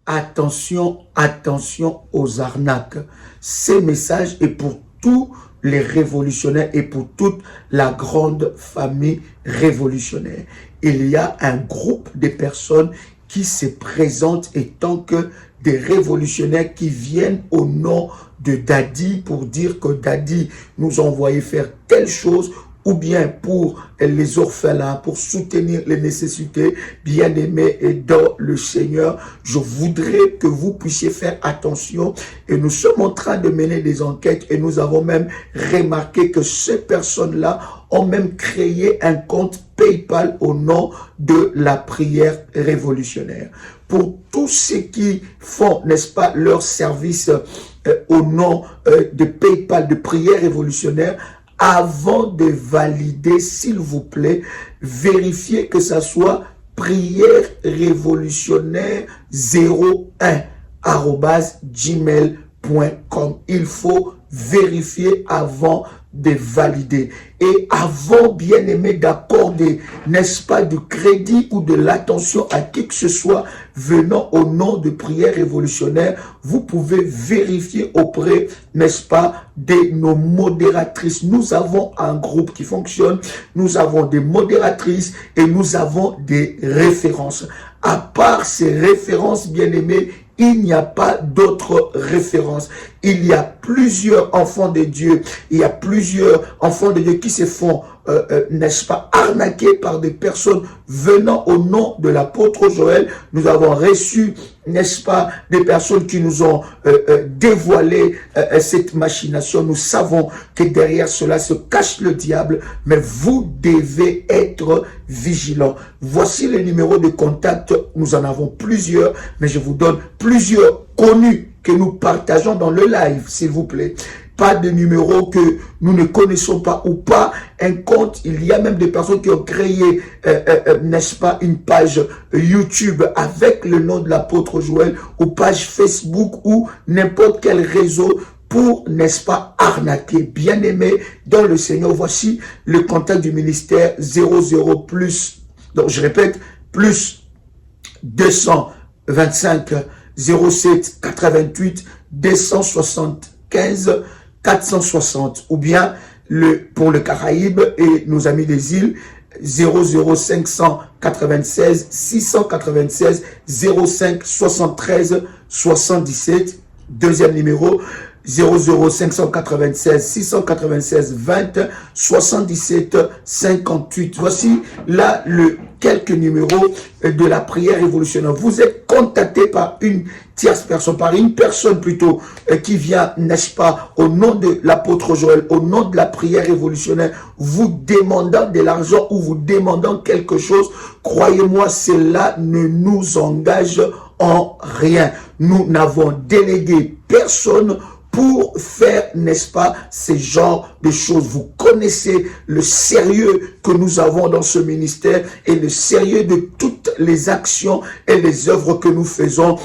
attention, attention aux arnaques. Ces messages est pour tous les révolutionnaires et pour toute la grande famille révolutionnaire. Il y a un groupe de personnes qui se présentent étant que des révolutionnaires qui viennent au nom de Dadi pour dire que Dadi nous a envoyé faire telle chose, ou bien pour les orphelins, pour soutenir les nécessités, bien-aimés et dans le Seigneur. Je voudrais que vous puissiez faire attention, et nous sommes en train de mener des enquêtes et nous avons même remarqué que ces personnes-là ont même créé un compte PayPal au nom de la prière révolutionnaire. Pour tous ceux qui font, n'est-ce pas, leur service au nom de PayPal, de prière révolutionnaire, avant de valider, s'il vous plaît, vérifiez que ça soit prière révolutionnaire 01@gmail.com. Il faut vérifier avant de valider. Et avant, bien aimé, d'accorder, n'est-ce pas, du crédit ou de l'attention à qui que ce soit venant au nom de prière révolutionnaire, vous pouvez vérifier auprès, n'est-ce pas, de nos modératrices. Nous avons un groupe qui fonctionne, nous avons des modératrices et nous avons des références. À part ces références, bien aimés, il n'y a pas d'autres références. Il y a plusieurs enfants de Dieu. Il y a plusieurs enfants de Dieu qui se font, n'est-ce pas, arnaquer par des personnes venant au nom de l'apôtre Joël. Nous avons reçu, n'est-ce pas, des personnes qui nous ont dévoilé cette machination. Nous savons que derrière cela se cache le diable, mais vous devez être vigilants. Voici les numéros de contact. Nous en avons plusieurs, mais je vous donne plusieurs connus que nous partageons dans le live, s'il vous plaît. Pas de numéros que nous ne connaissons pas ou pas un compte. Il y a même des personnes qui ont créé, n'est-ce pas, une page YouTube avec le nom de l'apôtre Joël, ou page Facebook ou n'importe quel réseau pour, n'est-ce pas, arnaquer. Bien-aimé dans le Seigneur, voici le contact du ministère 00 plus, donc je répète, plus 225 07 88 275 460, ou bien pour le Caraïbe et nos amis des îles 00596 696 05 73 77. Deuxième numéro 00596 696 20 77 58. Voici là quelques numéros de la prière révolutionnaire. Vous êtes contacté par une tierce personne, par une personne plutôt, qui vient, n'est-ce pas, au nom de l'apôtre Joël, au nom de la prière révolutionnaire, vous demandant de l'argent ou vous demandant quelque chose. Croyez-moi, cela ne nous engage en rien. Nous n'avons délégué personne pour faire, n'est-ce pas, ces genres de choses. Vous connaissez le sérieux que nous avons dans ce ministère et le sérieux de toutes les actions et les œuvres que nous faisons,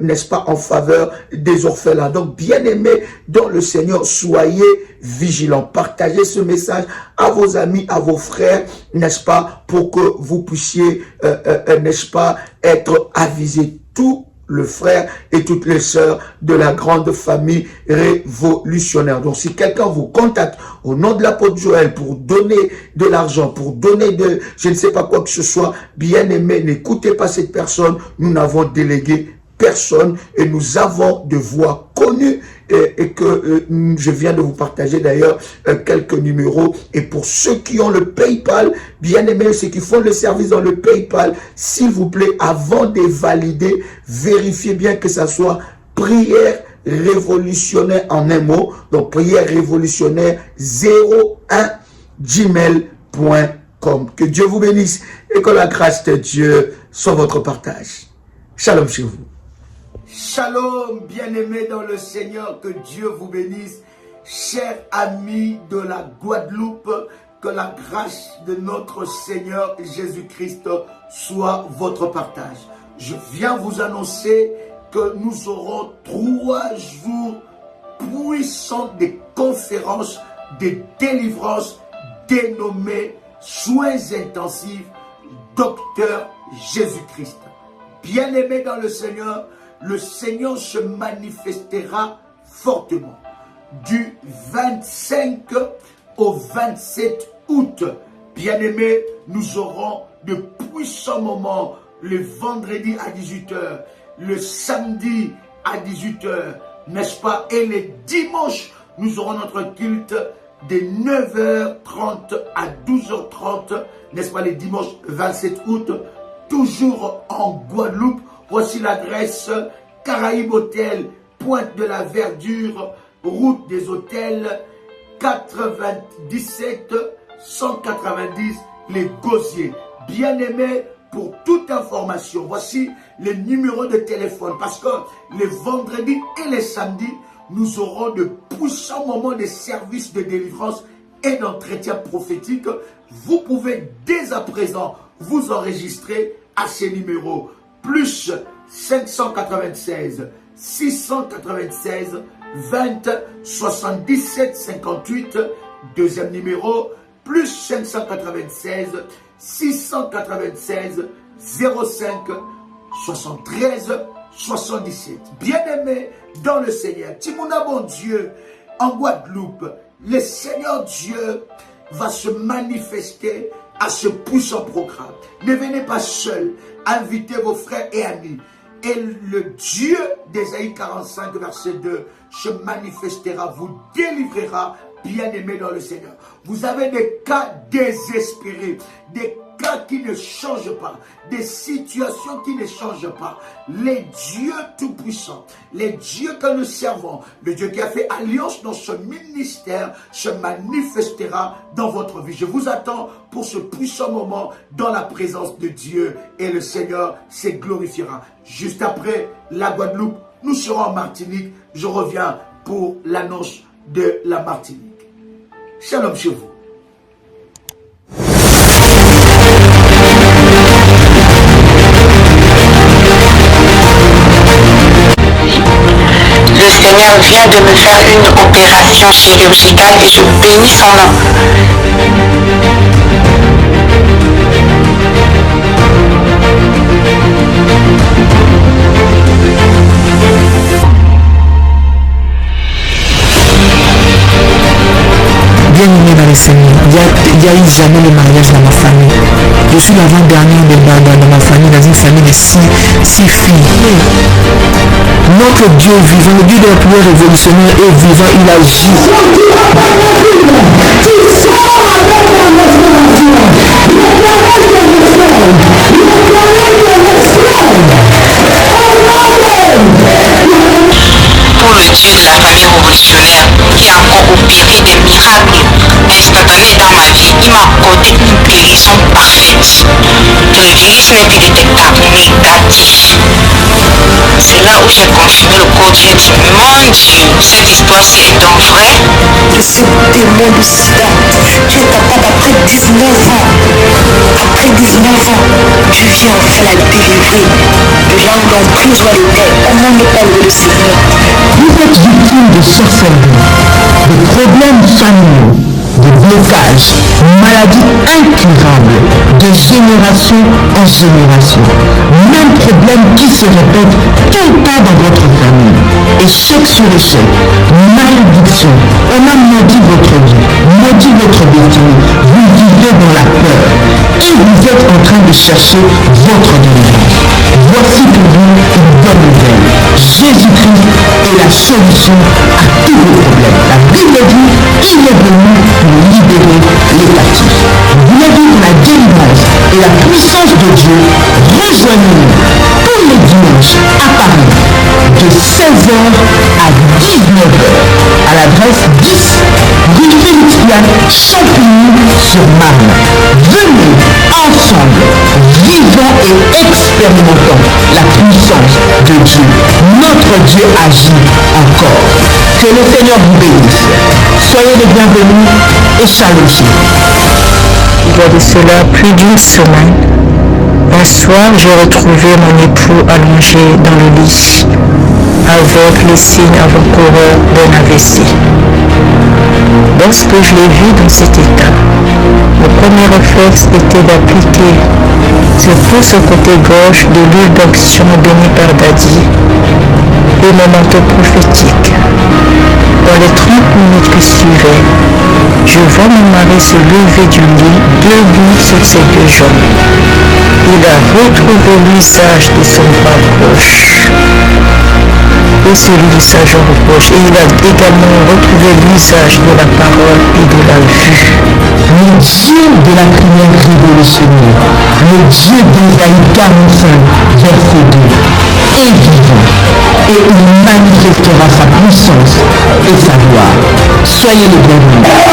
n'est-ce pas, en faveur des orphelins. Donc, bien-aimés dans le Seigneur, soyez vigilants. Partagez ce message à vos amis, à vos frères, n'est-ce pas, pour que vous puissiez, n'est-ce pas, être avisés. Tout le frère et toutes les sœurs de la grande famille révolutionnaire. Donc, si quelqu'un vous contacte au nom de l'apôtre Joël pour donner de l'argent, pour donner de, je ne sais pas quoi que ce soit, bien aimé, n'écoutez pas cette personne. Nous n'avons délégué personne et nous avons de voix connues et que je viens de vous partager d'ailleurs quelques numéros. Et pour ceux qui ont le PayPal, bien aimés, ceux qui font le service dans le PayPal, s'il vous plaît, avant de valider, vérifiez bien que ça soit prière révolutionnaire en un mot. Donc prière révolutionnaire 01@gmail.com. Que Dieu vous bénisse et que la grâce de Dieu soit votre partage. Shalom chez vous. Shalom, bien-aimés dans le Seigneur, que Dieu vous bénisse. Chers amis de la Guadeloupe, que la grâce de notre Seigneur Jésus-Christ soit votre partage. Je viens vous annoncer que nous aurons 3 jours puissants de conférences, de délivrance, dénommées soins intensifs, docteur Jésus-Christ. Bien-aimés dans le Seigneur, le Seigneur se manifestera fortement. Du 25 au 27 août, bien-aimés, nous aurons de puissants moments le vendredi à 18h, le samedi à 18h, n'est-ce pas? Et le dimanche, nous aurons notre culte de 9h30 à 12h30, n'est-ce pas, les dimanches 27 août, toujours en Guadeloupe. Voici l'adresse: Caraïbes Hôtel, Pointe de la Verdure, route des Hôtels, 97 190 les Gosiers. Bien-aimés, pour toute information, voici les numéros de téléphone, parce que les vendredis et les samedis, nous aurons de puissants moments de service de délivrance et d'entretien prophétique. Vous pouvez dès à présent vous enregistrer à ces numéros: plus 596 696 20 77 58. Deuxième numéro, plus 596 696 05 73 77. Bien-aimés dans le Seigneur, Timouna bon Dieu, en Guadeloupe, le Seigneur Dieu va se manifester à ce puissant programme. Ne venez pas seul, invitez vos frères et amis. Et le Dieu d'Ésaïe 45, verset 2, se manifestera, vous délivrera, bien-aimés dans le Seigneur. Vous avez des cas désespérés, des cas qui ne changent pas, des situations qui ne changent pas. Les dieux tout-puissants, les dieux que nous servons, le Dieu qui a fait alliance dans ce ministère, se manifestera dans votre vie. Je vous attends pour ce puissant moment dans la présence de Dieu, et le Seigneur se glorifiera. Juste après la Guadeloupe, nous serons en Martinique. Je reviens pour l'annonce de la Martinique. Shalom chez vous. Le Seigneur vient de me faire une opération chirurgicale et je bénis son nom. Bien-aimé dans le Seigneur, il n'y a eu jamais le mariage dans ma famille. Je suis l'avant-dernière dans ma famille, dans une famille de six filles. Notre Dieu vivant, le Dieu de la prière révolutionnaire est vivant, il agit. Pour le Dieu de la famille révolutionnaire qui a encore opéré des miracles instantanés dans ma vie, il m'a accordé une guérison parfaite de l'utérisme et des détachements négatifs. C'est là où j'ai confirmé le corps Dieu dit, mon Dieu, cette histoire c'est donc vrai. De ce démon de sida, tu es capable après 19 ans. Après 19 ans, tu viens enfin la délivrer de là où l'emprisonnement était. Comment ne pas louer le Seigneur? Vous êtes victime de sorcellerie, de problèmes familiaux, de blocages, maladies incurables, de génération en génération. Même problème qui se répète tout le temps dans votre famille. Échec sur échec, malédiction, on a maudit votre vie, maudit votre destinée. Vous vivez dans la peur et vous êtes en train de chercher votre délivrance. Voici pour vous une bonne nouvelle. Jésus-Christ est la solution à tous vos problèmes. La Bible dit, il est venu pour libérer les captifs. Vous voulez vivre la délivrance et la puissance de Dieu? Rejoignez-nous tous les dimanches à Paris de 16h à 19h à l'adresse 10 rue Félix-Piat, Champigny-sur-Marne. Venez ensemble, vivons et expérimentons la puissance de Dieu. Notre Dieu agit encore. Que le Seigneur vous bénisse. Soyez les bienvenus et shalom. Il y a de cela plus d'une semaine, un soir, j'ai retrouvé mon époux allongé dans le lit. avec les signes avant-coureurs d'un AVC. Lorsque je l'ai vu dans cet état, le premier réflexe était d'appliquer surtout ce côté gauche de l'huile d'onction bénie par Dadi et mon manteau prophétique. Dans les 30 minutes qui suivaient, je vois mon mari se lever du lit, debout sur ses deux jambes. Il a retrouvé l'usage de son bras gauche et celui de sa jambe gauche, et il a également retrouvé l'usage de la parole et de la vue. Le Dieu de la prière révolutionnaire, le Dieu d'Ésaïe 45, verset 2, est vivant et il manifestera sa puissance et sa gloire. Soyez les bienvenus.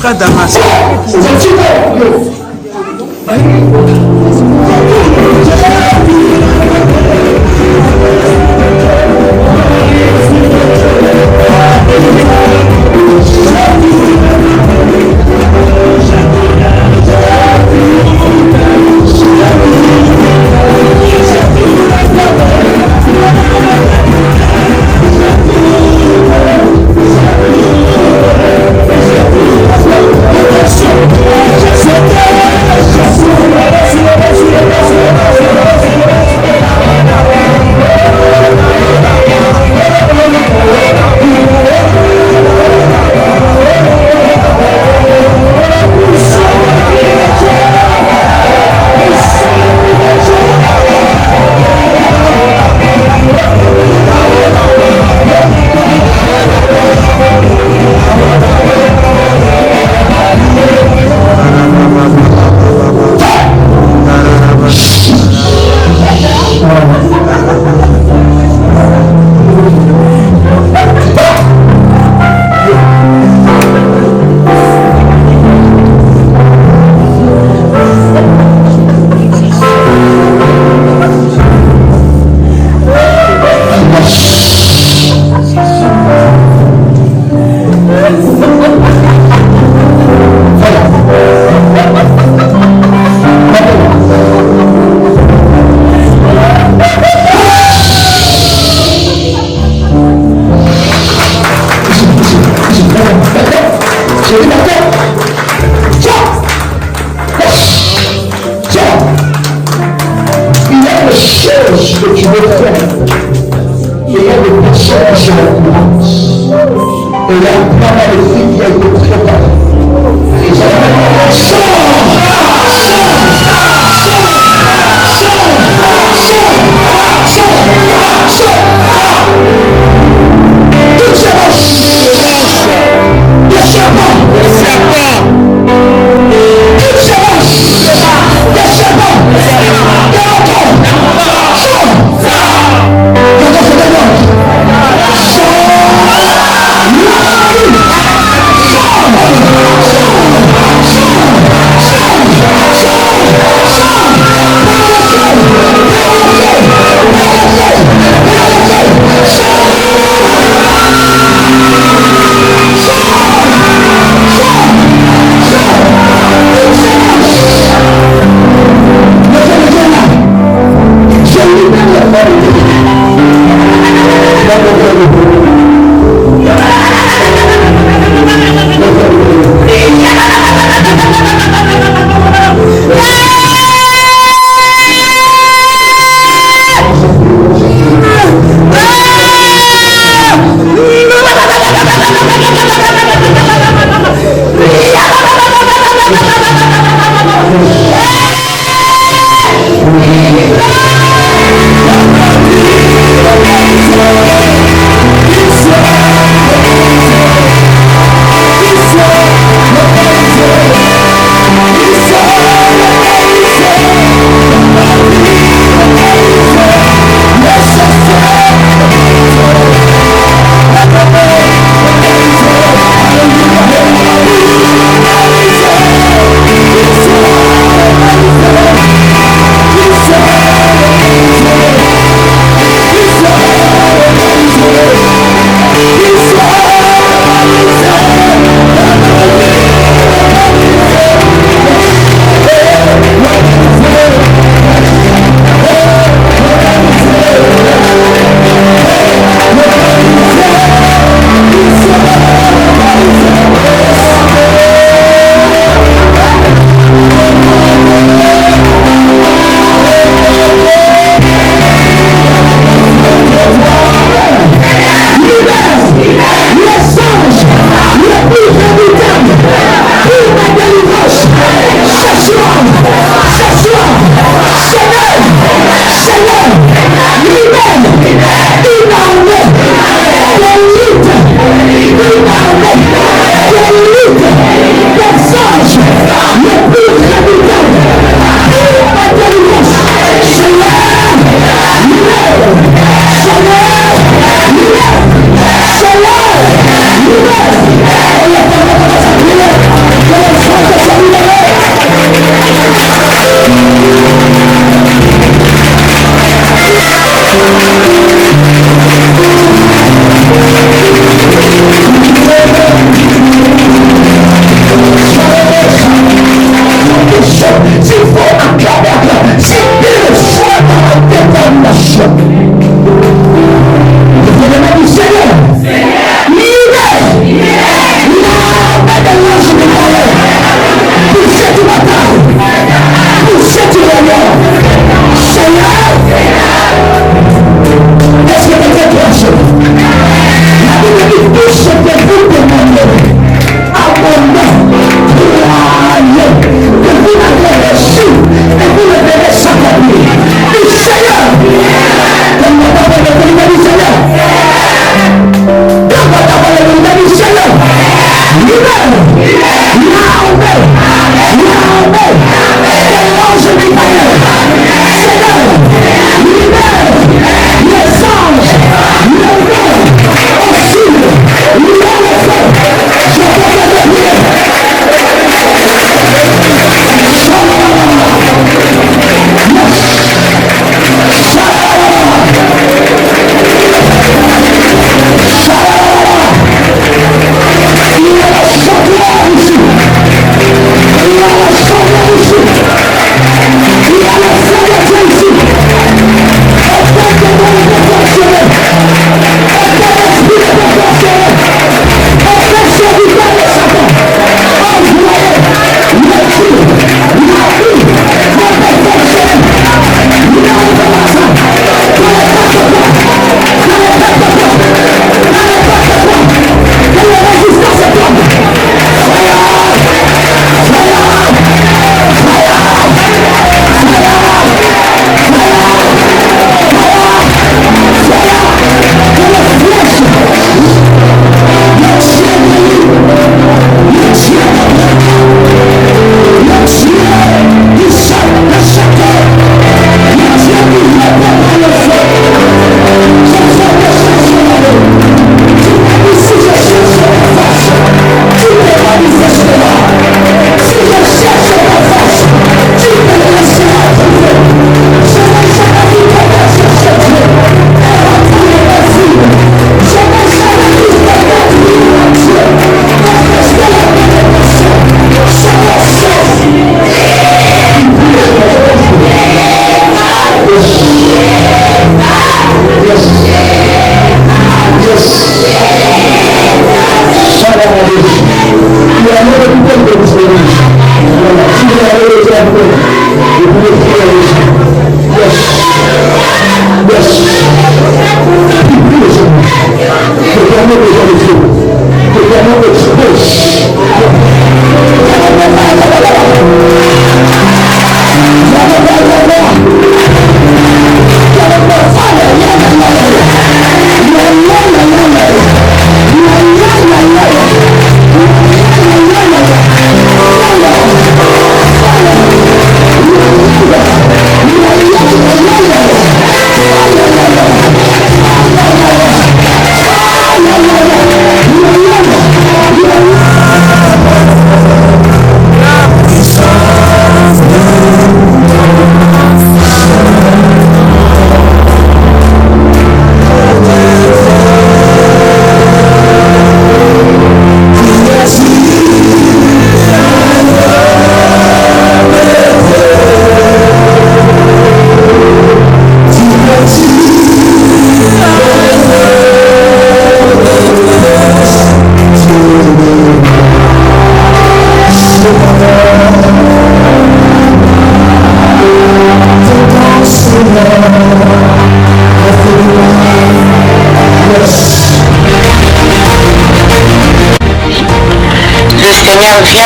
Frère Damas. Sors!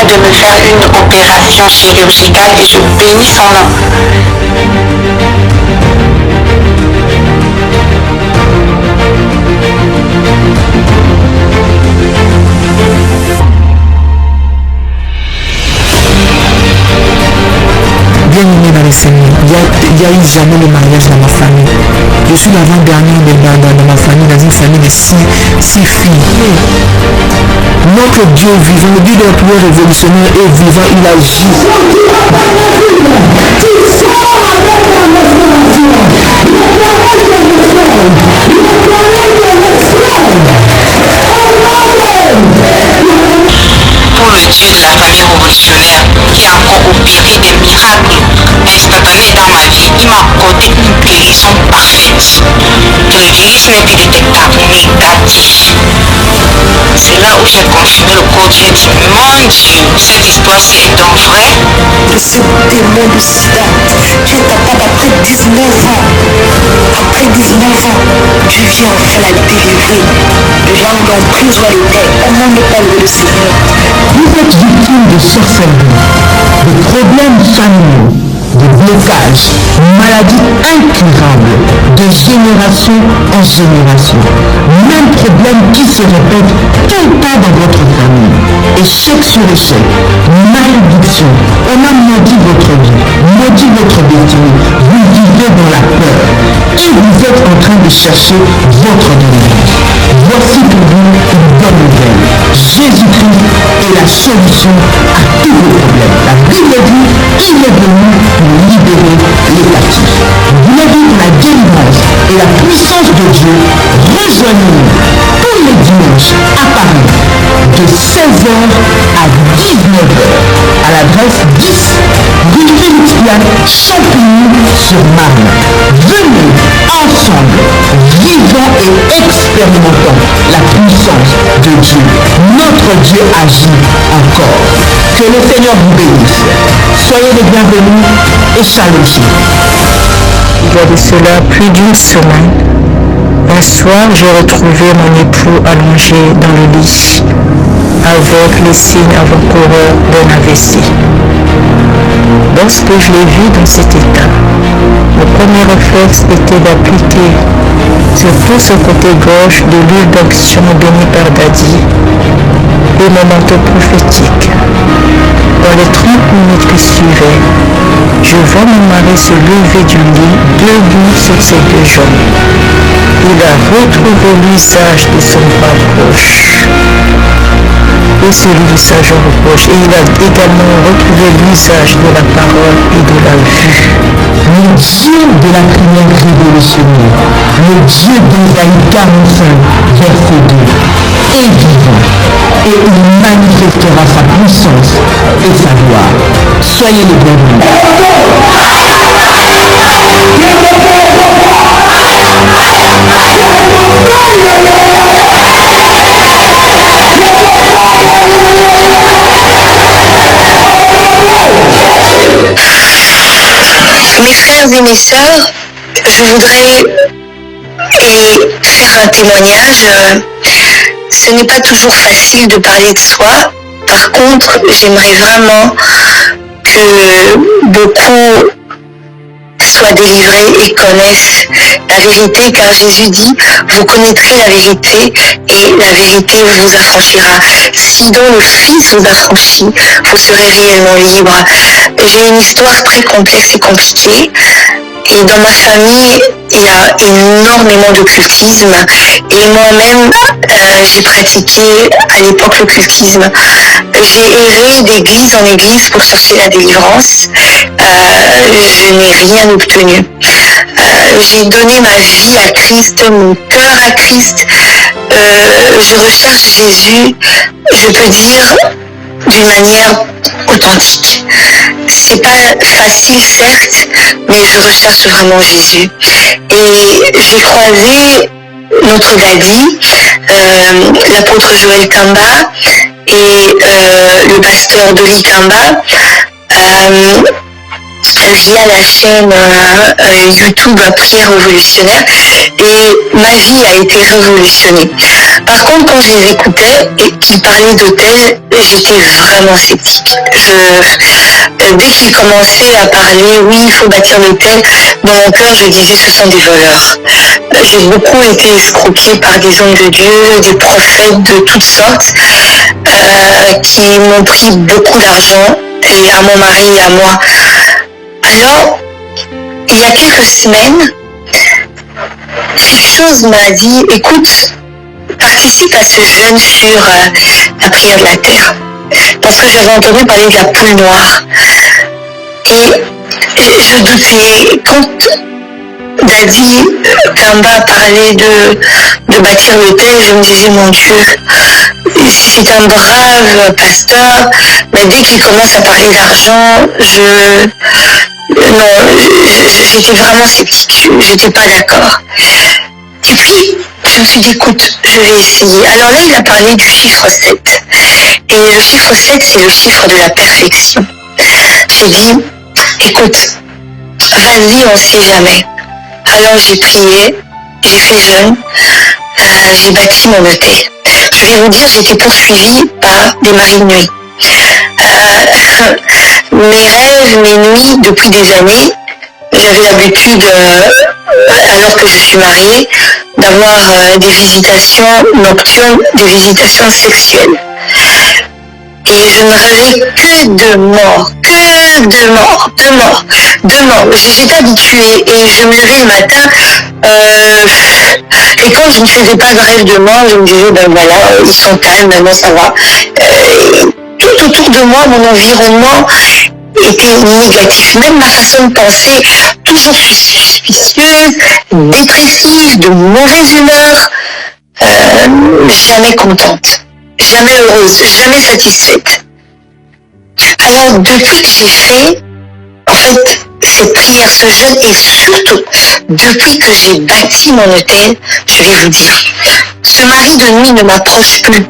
de me faire une opération chirurgicale et je bénis son nom. Bien-aimé dans le Seigneur, il n'y a eu jamais de mariage dans ma famille. Je suis l'avant-dernière dans ma famille, dans une famille de six filles. Notre Dieu vivant, le Dieu de la prière révolutionnaire est vivant, il agit. Pour le Dieu de la famille révolutionnaire qui a encore opéré des miracles instantanés dans ma vie, il m'a accordé une guérison parfaite de l'hypnotisme épidétectable négatif. C'est là où j'ai confirmé le code. J'ai dit, mon Dieu, cette histoire-ci est donc vraie. De ce démon de sida, tu es capable après 19 ans. Après 19 ans, tu viens enfin la délivrer. De là où l'emprisonne était, comment ne pas louer le Seigneur? Vous êtes victime de sorcellerie, de problèmes familiaux, de blocages, maladies incurables, de génération en génération. Même problème qui se répète tout le temps dans votre famille. Échec sur échec, malédiction. On a maudit votre vie, maudit votre destinée. Vous vivez dans la peur et vous êtes en train de chercher votre délivrance. Voici pour vous une bonne nouvelle. Jésus-Christ est la solution à tous vos problèmes. La Bible dit qu'il est venu pour libérer les captifs. Vous voulez vivre la délivrance et la puissance de Dieu? Rejoignez-nous tous les dimanches à Paris de 16h à 19h à l'adresse 10 rue Félix-Piat, Champigny-sur-Marne. Venez ensemble, vivons et expérimentons la puissance de Dieu. Notre Dieu agit encore. Que le Seigneur vous bénisse. Soyez les bienvenus et shalom. Il y a de cela plus d'une semaine, un soir, j'ai retrouvé mon époux allongé dans le lit avec les signes avant-coureurs d'un AVC. Lorsque je l'ai vu dans cet état, le premier réflexe était d'appliquer sur tout ce côté gauche de l'huile d'onction bénie par Dadi et mon manteau prophétique. Dans les 30 minutes qui suivaient, je vois mon mari se lever du lit, debout sur ses deux jambes. Il a retrouvé l'usage de son bras gauche et celui de sa jambe gauche, et il a également retrouvé l'usage de la parole et de la vue. Le Dieu de la prière révolutionnaire, le Dieu d'Ésaïe 45, verset 2, est vivant et il manifestera sa puissance et sa gloire. Soyez les bienvenus. Mes frères et mes sœurs, je voudrais faire un témoignage. Ce n'est pas toujours facile de parler de soi. Par contre, j'aimerais vraiment que beaucoup soient délivrés et connaissent la vérité, car Jésus dit, vous connaîtrez la vérité et la vérité vous affranchira. Si donc le Fils vous affranchit, vous serez réellement libre. J'ai une histoire très complexe et compliquée. Et dans ma famille, il y a énormément d'occultisme. Et moi-même, j'ai pratiqué à l'époque l'occultisme. J'ai erré d'église en église pour chercher la délivrance. Je n'ai rien obtenu. J'ai donné ma vie à Christ, mon cœur à Christ. Je recherche Jésus, je peux dire, d'une manière authentique. C'est pas facile, certes, mais je recherche vraiment Jésus. Et j'ai croisé notre Dadi, l'apôtre Joël Kamba et le pasteur Dolly Kamba via la chaîne YouTube Prière révolutionnaire, et ma vie a été révolutionnée. Par contre, quand je les écoutais et qu'ils parlaient d'hôtel, j'étais vraiment sceptique. Dès qu'ils commençaient à parler, oui, il faut bâtir l'hôtel, dans mon cœur, je disais, ce sont des voleurs. J'ai beaucoup été escroquée par des hommes de Dieu, des prophètes de toutes sortes, qui m'ont pris beaucoup d'argent, et à mon mari et à moi. Alors, il y a quelques semaines, quelque chose m'a dit, écoute, participe à ce jeûne sur la prière de la terre. Parce que j'avais entendu parler de la poule noire. Et je doutais, quand Daddy Kamba parlait de bâtir l'hôtel, je me disais, mon Dieu, c'est un brave pasteur, mais dès qu'il commence à parler d'argent, j'étais vraiment sceptique, j'étais pas d'accord. Et puis, je me suis dit, écoute, je vais essayer. Alors là, il a parlé du chiffre 7. Et le chiffre 7, c'est le chiffre de la perfection. J'ai dit, écoute, vas-y, on sait jamais. Alors j'ai prié, j'ai fait jeûne, j'ai bâti mon hôtel. Je vais vous dire, j'ai été poursuivie par des maris de nuit. Mes rêves, mes nuits, depuis des années, j'avais l'habitude, alors que je suis mariée, d'avoir des visitations nocturnes, des visitations sexuelles. Et je ne rêvais que de mort. J'étais habituée et je me levais le matin et quand je ne faisais pas de rêve de mort, je me disais, ben voilà, ils sont calmes, maintenant ça va. Tout autour de moi, mon environnement était négatif. Même ma façon de penser, toujours suspicieuse, dépressive, de mauvaise humeur, jamais contente, jamais heureuse, jamais satisfaite. Alors depuis que j'ai fait, en fait, cette prière, ce jeûne, et surtout, depuis que j'ai bâti mon hôtel, je vais vous dire, ce mari de nuit ne m'approche plus.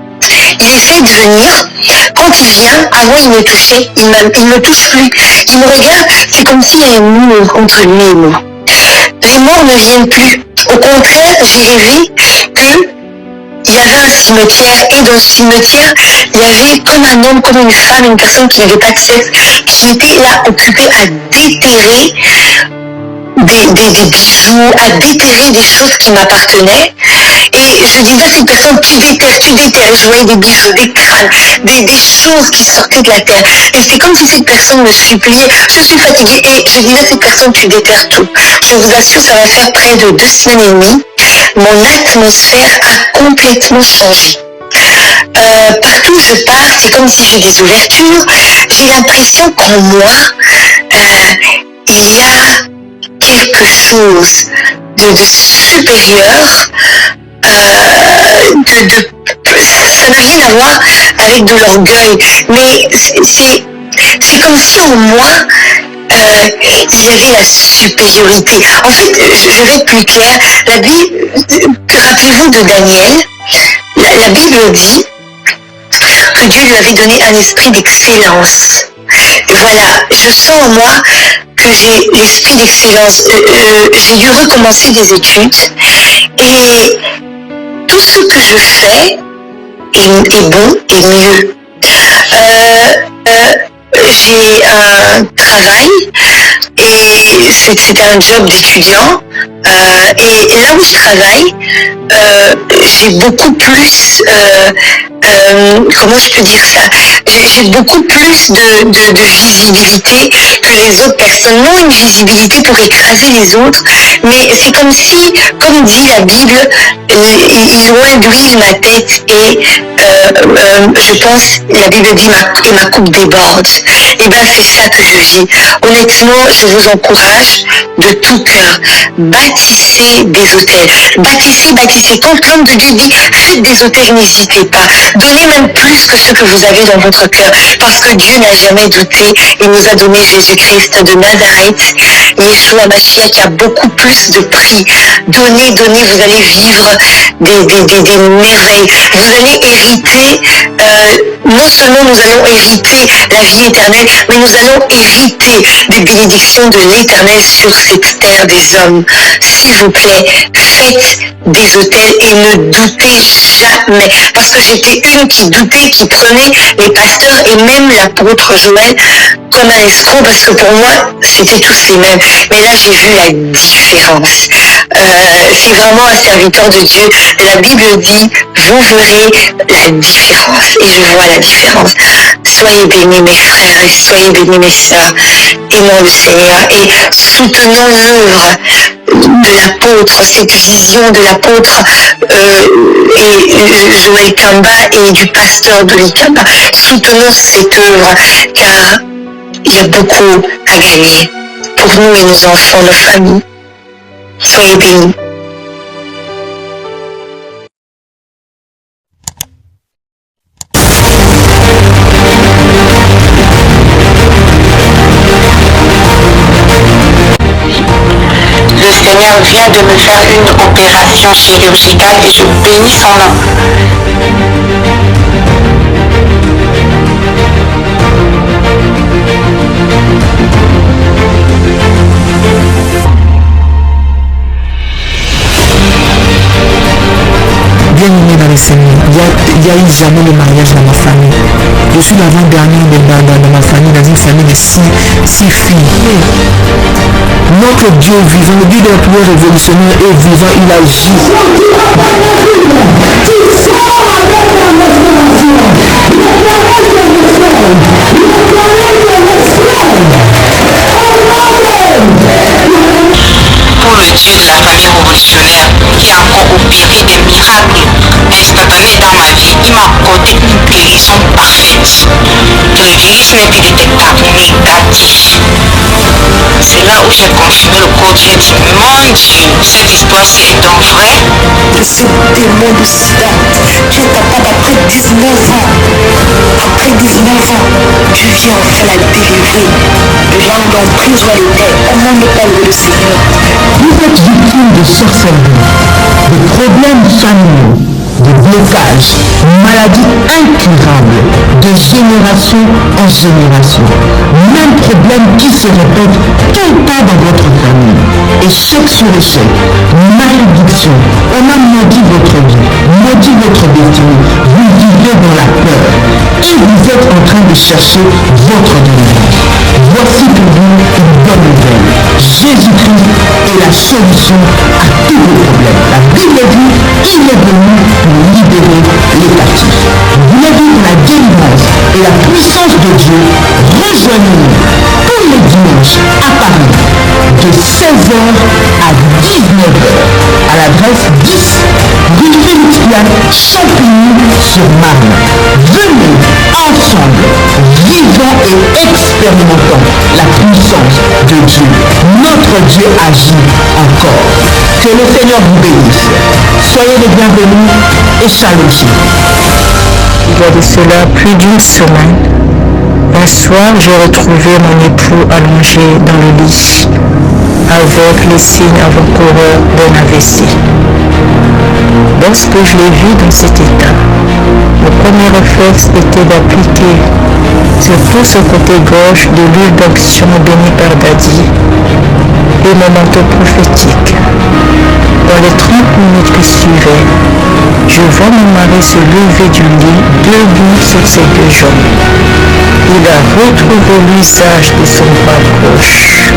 Il essaie de venir. Quand il vient, avant il me touchait, il me touche plus. Il me regarde, c'est comme s'il y a un mur entre lui et moi. Les morts ne viennent plus. Au contraire, j'ai rêvé que il y avait un cimetière et dans ce cimetière, il y avait comme un homme, comme une femme, une personne qui n'avait pas de sexe, qui était là occupée à déterrer des bijoux, à déterrer des choses qui m'appartenaient. Et je disais à cette personne, tu déterres. Et je voyais des bijoux, des crânes, des choses qui sortaient de la terre. Et c'est comme si cette personne me suppliait, je suis fatiguée. Et je disais à cette personne, tu déterres tout. Je vous assure, ça va faire près de 2 semaines et demie. Mon atmosphère a complètement changé. Partout où je pars, c'est comme si j'ai des ouvertures. J'ai l'impression qu'en moi, il y a quelque chose de supérieur. Ça n'a rien à voir avec de l'orgueil, mais c'est comme si en moi, il y avait la supériorité. En fait, je vais être plus clair. La Bible, rappelez-vous de Daniel, la Bible dit que Dieu lui avait donné un esprit d'excellence. Et voilà, je sens en moi que j'ai l'esprit d'excellence. J'ai dû recommencer des études et tout ce que je fais est bon et mieux. J'ai un travail et c'était un job d'étudiant et là où je travaille, j'ai beaucoup plus, comment je peux dire ça, j'ai beaucoup plus de visibilité que les autres personnes. Non une visibilité pour écraser les autres, mais c'est comme si, comme dit la Bible, ils ont induit ma tête et je pense, la Bible dit et ma coupe déborde. Et bien c'est ça que je vis. Honnêtement, je vous encourage de tout cœur. Bâtissez des hôtels. Bâtissez. Quand l'homme de Dieu dit faites des hôtels, n'hésitez pas. Donnez même plus que ce que vous avez dans votre cœur. Parce que Dieu n'a jamais douté. Il nous a donné Jésus-Christ de Nazareth, Yeshua Mashiach, qui a beaucoup plus de prix. Donnez, vous allez vivre des merveilles. Vous allez hériter, non seulement nous allons hériter la vie éternelle, mais nous allons hériter des bénédictions de l'Éternel sur cette terre des hommes. S'il vous plaît, faites des hôtels et ne doutez jamais, parce que j'étais une qui doutait, qui prenait les pasteurs et même l'apôtre Joël comme un escroc, parce que pour moi, c'était tous les mêmes. Mais là, j'ai vu la différence. C'est vraiment un serviteur de Dieu. La Bible dit, vous verrez la différence. Et je vois la différence. Soyez bénis mes frères et soyez bénis mes sœurs. Aimons le Seigneur et soutenons l'œuvre de l'apôtre, cette vision de l'apôtre et Joël Kamba et du pasteur Dolly Kamba. Soutenons cette œuvre car il y a beaucoup à gagner pour nous et nos enfants, nos familles. Soyez bénis. Le Seigneur vient de me faire une opération chirurgicale et je bénis son nom. Bien-aimé dans le Seigneur, il y a eu jamais le mariage dans ma famille. Je suis l'avant-dernière dans ma famille, dans une famille de six filles. Notre Dieu vivant, le Dieu de la prière révolutionnaire est vivant, il agit. Pour le Dieu de la famille révolutionnaire qui a encore opéré des miracles instantanés dans ma vie, il m'a accordé une guérison parfaite de l'Église indétectable négatif. C'est là où j'ai confirmé le corps. J'ai dit, mon Dieu, cette histoire c'est donc vrai. De ce démon de sida, tu es capable après 19 ans. Après 19 ans, tu viens enfin la délivrer de là où l'emprise où elle était. Comment ne pas louer le Seigneur? Vous êtes victime de sorcellerie, de problèmes familiaux, de blocages, maladies incurables, de génération en génération. Même problème qui se répète tout le temps dans votre famille. Échec sur échec, malédiction. On a maudit votre vie, maudit votre destinée. Vous vivez dans la peur et vous êtes en train de chercher votre délivrance. Voici pour vous une bonne nouvelle. Jésus-Christ est la solution à tous vos problèmes. La Bible dit qu'il est venu pour libérer les captifs. Vous voulez vivre la délivrance et la puissance de Dieu? Rejoignez-nous tous les dimanches à Paris de 16h à 19h à l'adresse 10 rue Félix-Piat, Champigny-sur-Marne. Venez ensemble, vivons et expérimentons la puissance de Dieu. Notre Dieu agit encore. Que le Seigneur vous bénisse. Soyez les bienvenus et shalom. Il y a de cela plus d'une semaine, un soir, j'ai retrouvé mon époux allongé dans le lit avec les signes avant-coureurs d'un AVC. Lorsque je l'ai vu dans cet état, le premier réflexe était d'appliquer sur tout ce côté gauche de l'huile d'onction bénie par Daddy et mon manteau prophétique. Dans les 30 minutes qui suivaient, je vois mon mari se lever du lit, debout sur ses deux jambes. Il a retrouvé l'usage de son bras gauche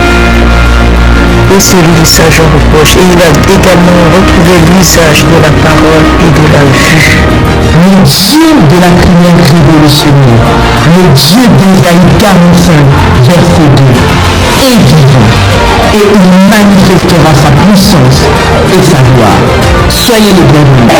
et celui de sa jambe gauche. Et il a également retrouvé l'usage de la parole et de la vue. Le Dieu de la prière révolutionnaire, le Dieu d'Ésaïe 45, verset 2, est vivant et il manifestera sa puissance et sa gloire. Soyez les bienvenus.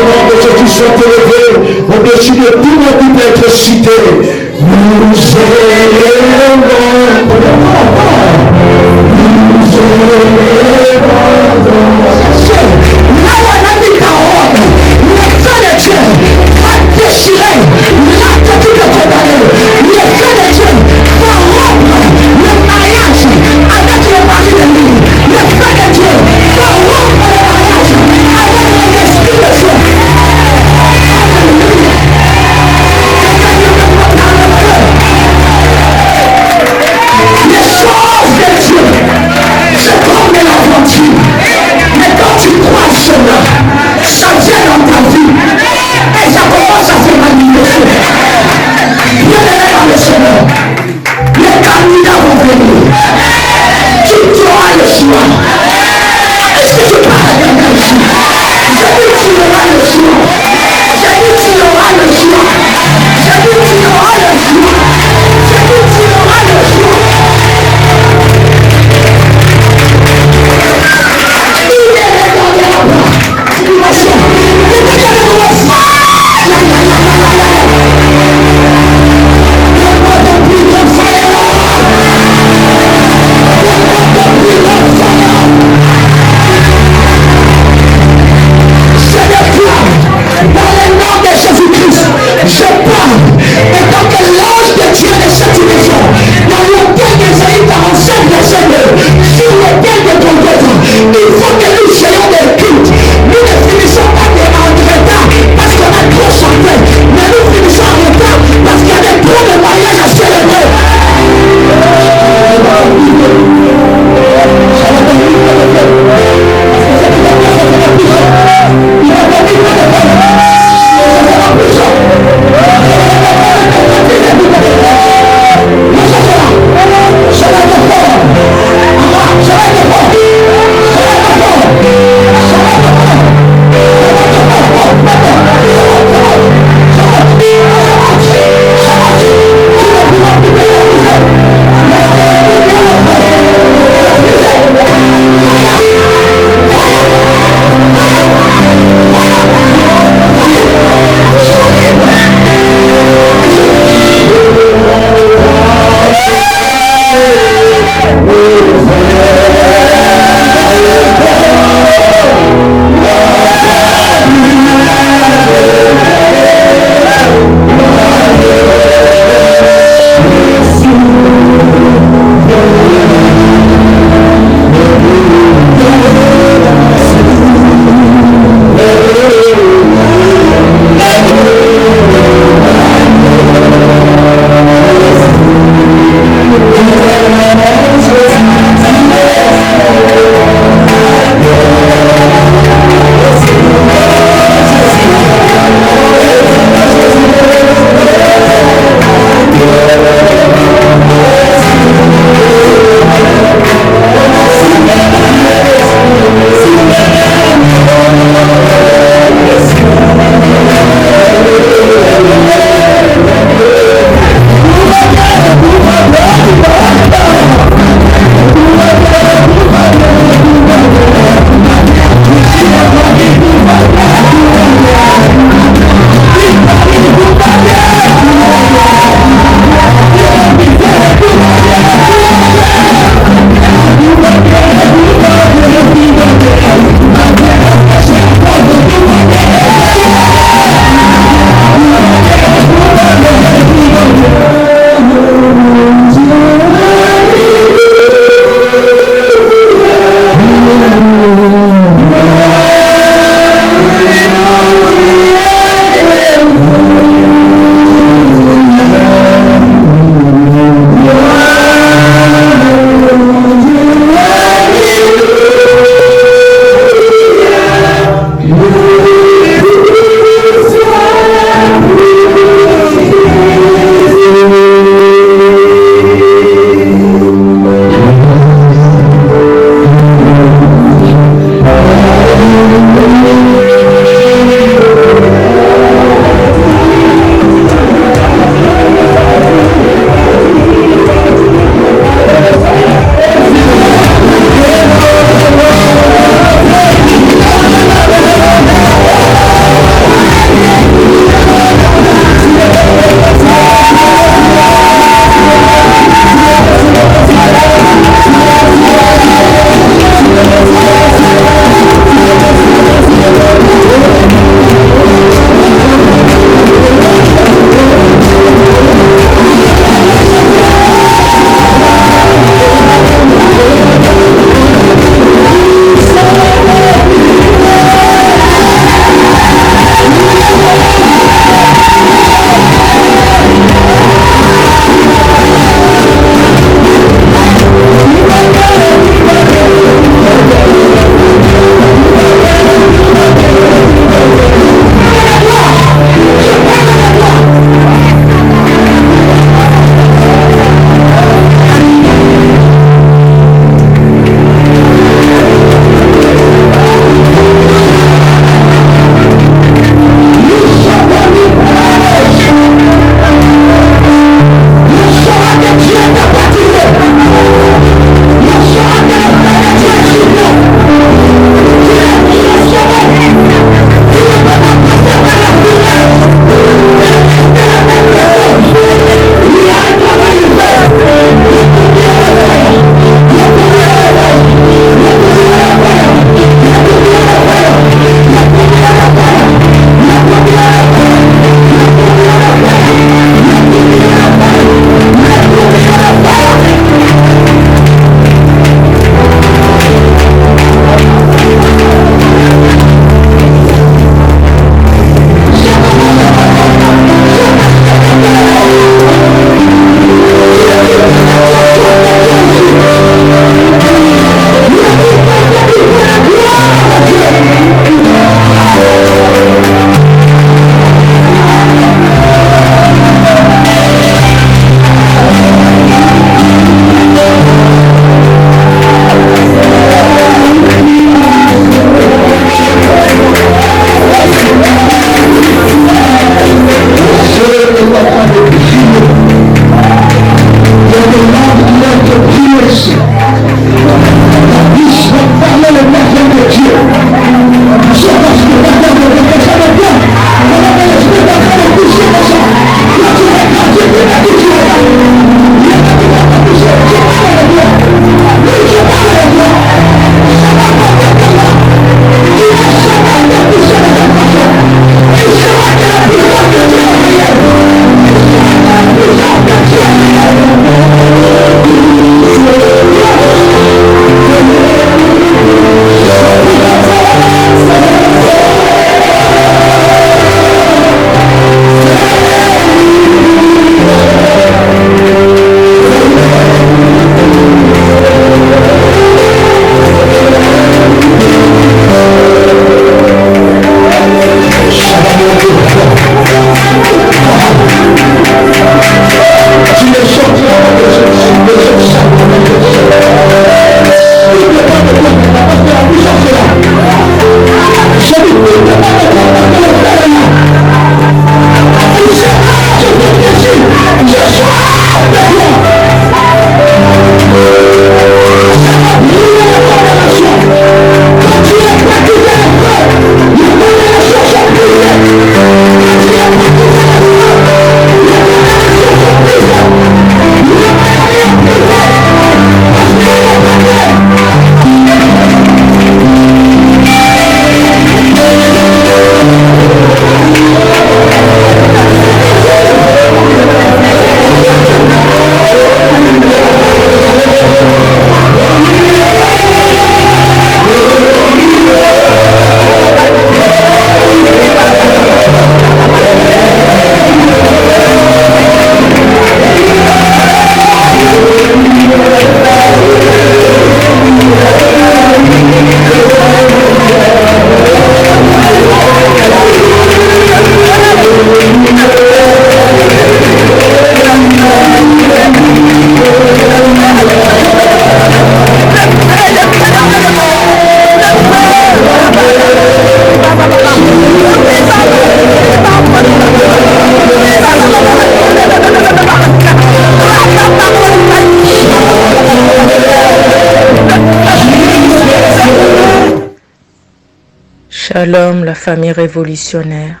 Shalom, la famille révolutionnaire.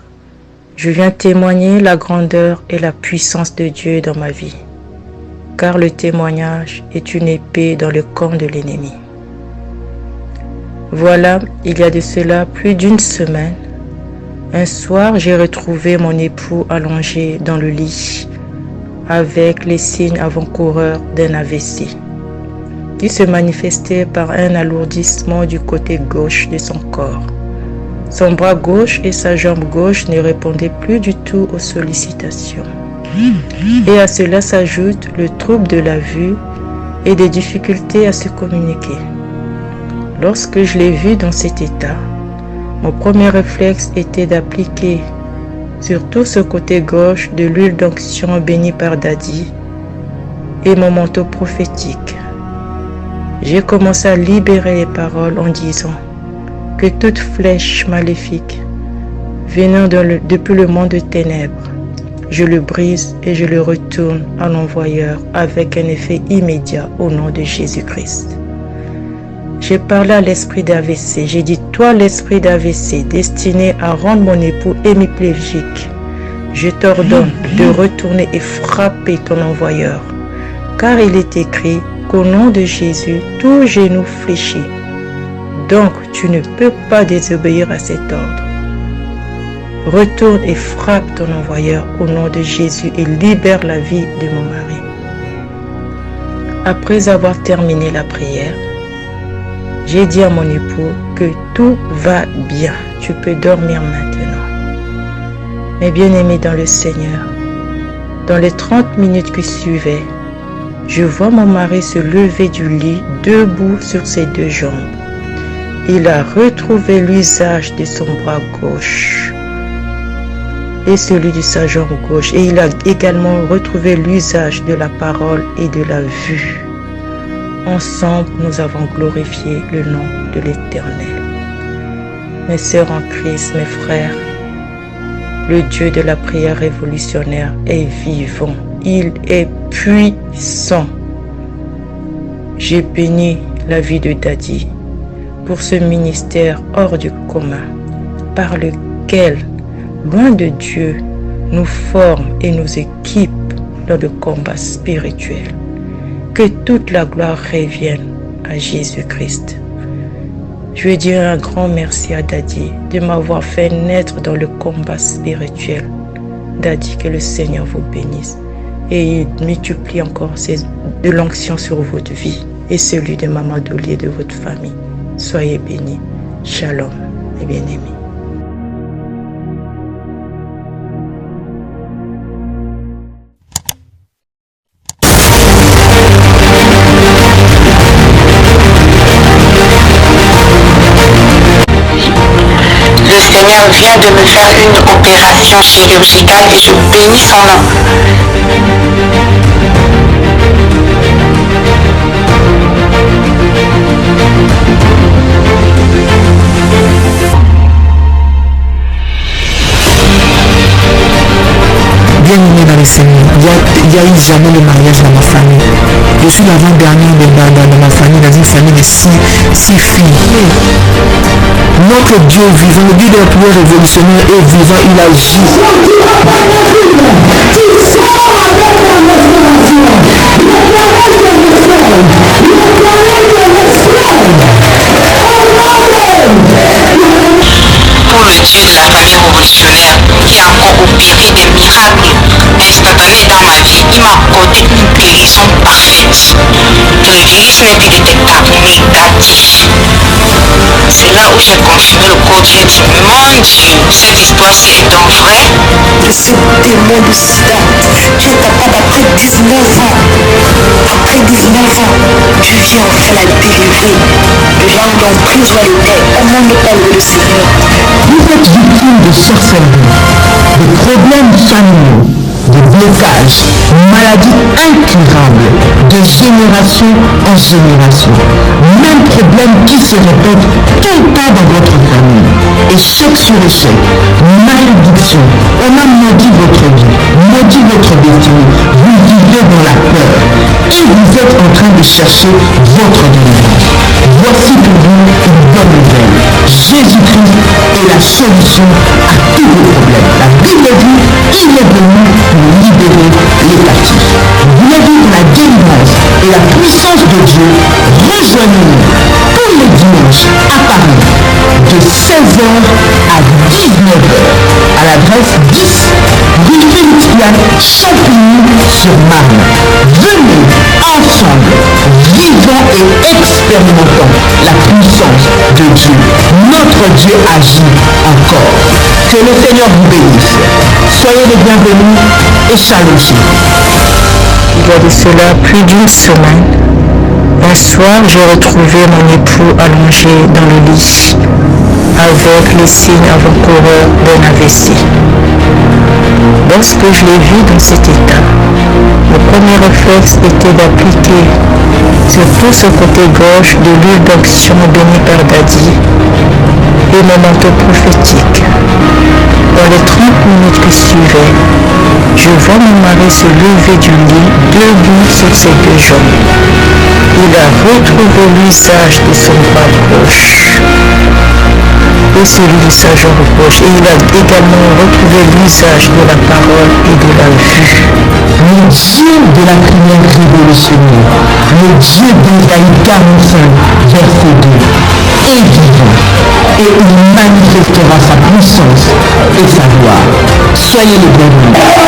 Je viens témoigner la grandeur et la puissance de Dieu dans ma vie, car le témoignage est une épée dans le camp de l'ennemi. Voilà, il y a de cela plus d'une semaine, un soir, j'ai retrouvé mon époux allongé dans le lit, avec les signes avant-coureurs d'un AVC, qui se manifestait par un alourdissement du côté gauche de son corps. Son bras gauche et sa jambe gauche ne répondaient plus du tout aux sollicitations. Et à cela s'ajoute le trouble de la vue et des difficultés à se communiquer. Lorsque je l'ai vu dans cet état, mon premier réflexe était d'appliquer sur tout ce côté gauche de l'huile d'onction bénie par Daddy et mon manteau prophétique. J'ai commencé à libérer les paroles en disant que toute flèche maléfique venant depuis le monde de ténèbres, je le brise et je le retourne à l'envoyeur avec un effet immédiat au nom de Jésus-Christ. J'ai parlé à l'esprit d'AVC. J'ai dit, toi l'esprit d'AVC destiné à rendre mon époux hémiplégique, je t'ordonne de retourner et frapper ton envoyeur. Car il est écrit qu'au nom de Jésus, tout genou fléchit. Donc, tu ne peux pas désobéir à cet ordre. Retourne et frappe ton envoyeur au nom de Jésus et libère la vie de mon mari. Après avoir terminé la prière, j'ai dit à mon époux que tout va bien, tu peux dormir maintenant. Mes bien-aimés dans le Seigneur, dans les 30 minutes qui suivaient, je vois mon mari se lever du lit debout sur ses deux jambes. Il a retrouvé l'usage de son bras gauche et celui de sa jambe gauche. Et il a également retrouvé l'usage de la parole et de la vue. Ensemble, nous avons glorifié le nom de l'Éternel. Mes sœurs en Christ, mes frères, le Dieu de la prière révolutionnaire est vivant. Il est puissant. J'ai béni la vie de Daddy pour ce ministère hors du commun, par lequel, loin de Dieu, nous forme et nous équipe dans le combat spirituel. Que toute la gloire revienne à Jésus-Christ. Je veux dire un grand merci à Daddy de m'avoir fait naître dans le combat spirituel. Daddy, que le Seigneur vous bénisse et il multiplie encore de l'onction sur votre vie et celui de Maman Dolly et de votre famille. Soyez bénis. Shalom, mes bien-aimés. Le Seigneur vient de me faire une opération chirurgicale et je bénis son nom. Bien-aimé dans le Seigneur, il y a eu jamais de mariage dans ma famille. Je suis l'avant-dernier dans ma famille, dans une famille de six filles. Notre Dieu vivant, le Dieu de la prière révolutionnaire est vivant, il agit. Pour le Dieu de la famille révolutionnaire qui a encore opéré des miracles instantanés dans ma vie, il m'a accordé une guérison parfaite de l'hérisme épidétectable négatif. C'est là où j'ai confirmé le code. J'ai dit, mon Dieu, cette histoire c'est donc vrai. De ce démon de sida, tu es capable après 19 ans. Après 19 ans, tu viens enfin la délivrer. De là où l'emprise était, comment ne pas louer le Seigneur? Vous êtes victime de sorcellerie, de problèmes familiaux, de blocages, maladies incurables, de génération en génération. Même problème qui se répète tout le temps dans votre famille. Échec sur échec, malédiction, on a maudit votre vie, maudit votre destinée. Vous vivez dans la peur et vous êtes en train de chercher votre délivrance. Voici pour vous une bonne nouvelle. Jésus-Christ est la solution à tous vos problèmes. La Bible dit, il est venu pour libérer les captifs. Vous voulez vivre la délivrance et la puissance de Dieu, rejoignez-nous tous les dimanches à Paris de 16h à 19h à l'adresse 10 rue Félix-Piat, Champigny-sur-Marne. Venez ensemble, vivons et expérimentons la puissance de Dieu. Notre Dieu agit encore. Que le Seigneur vous bénisse. Soyez les bienvenus et shalom. Il y a de cela plus d'une semaine, un soir, j'ai retrouvé mon époux allongé dans le lit avec les signes avant-coureurs d'un AVC. Lorsque je l'ai vu dans cet état, le premier réflexe était d'appliquer sur tout ce côté gauche de l'huile d'onction bénie par Dadi et mon manteau prophétique. Dans les 30 minutes qui suivaient, je vois mon mari se lever du lit, debout sur ses deux jambes. Il a retrouvé l'usage de son bras gauche et celui de sa jambe gauche, et il a également retrouvé l'usage de la parole et de la vue. Le Dieu de la prière révolutionnaire, le Dieu d'Ésaïe 45, verset 2, est vivant et il manifestera sa puissance et sa gloire. Soyez les bienvenus.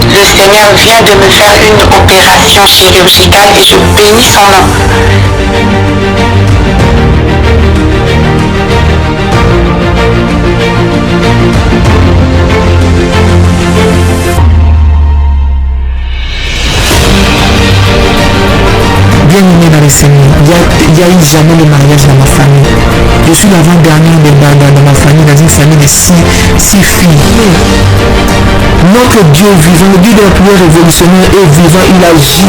Le Seigneur vient de me faire une opération chirurgicale et je bénis son nom. Bien-aimé dans le Seigneur, il y a eu jamais le mariage dans ma famille. Je suis l'avant-dernière dans ma famille, dans une famille de six filles. Notre Dieu vivant, le Dieu de la prière révolutionnaire est vivant, il agit.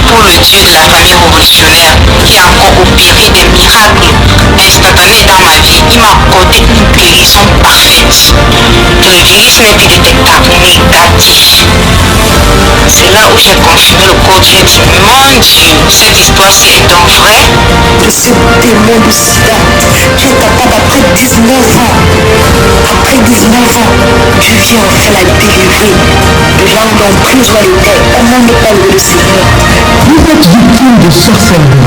Pour le Dieu de la famille révolutionnaire qui a encore opéré des miracles instantanés dans ma vie, il m'a accordé une guérison parfaite de l'utérus négatif. C'est là où j'ai confirmé le code. J'ai dit, mon Dieu, cette histoire-ci est donc vraie. De ce démon de sida, tu es capable après 19 ans. Après 19 ans, tu viens enfin la délivrer. De là où l'emprisonnement était, au nom de parler le Seigneur. Vous êtes victime de sorcellerie,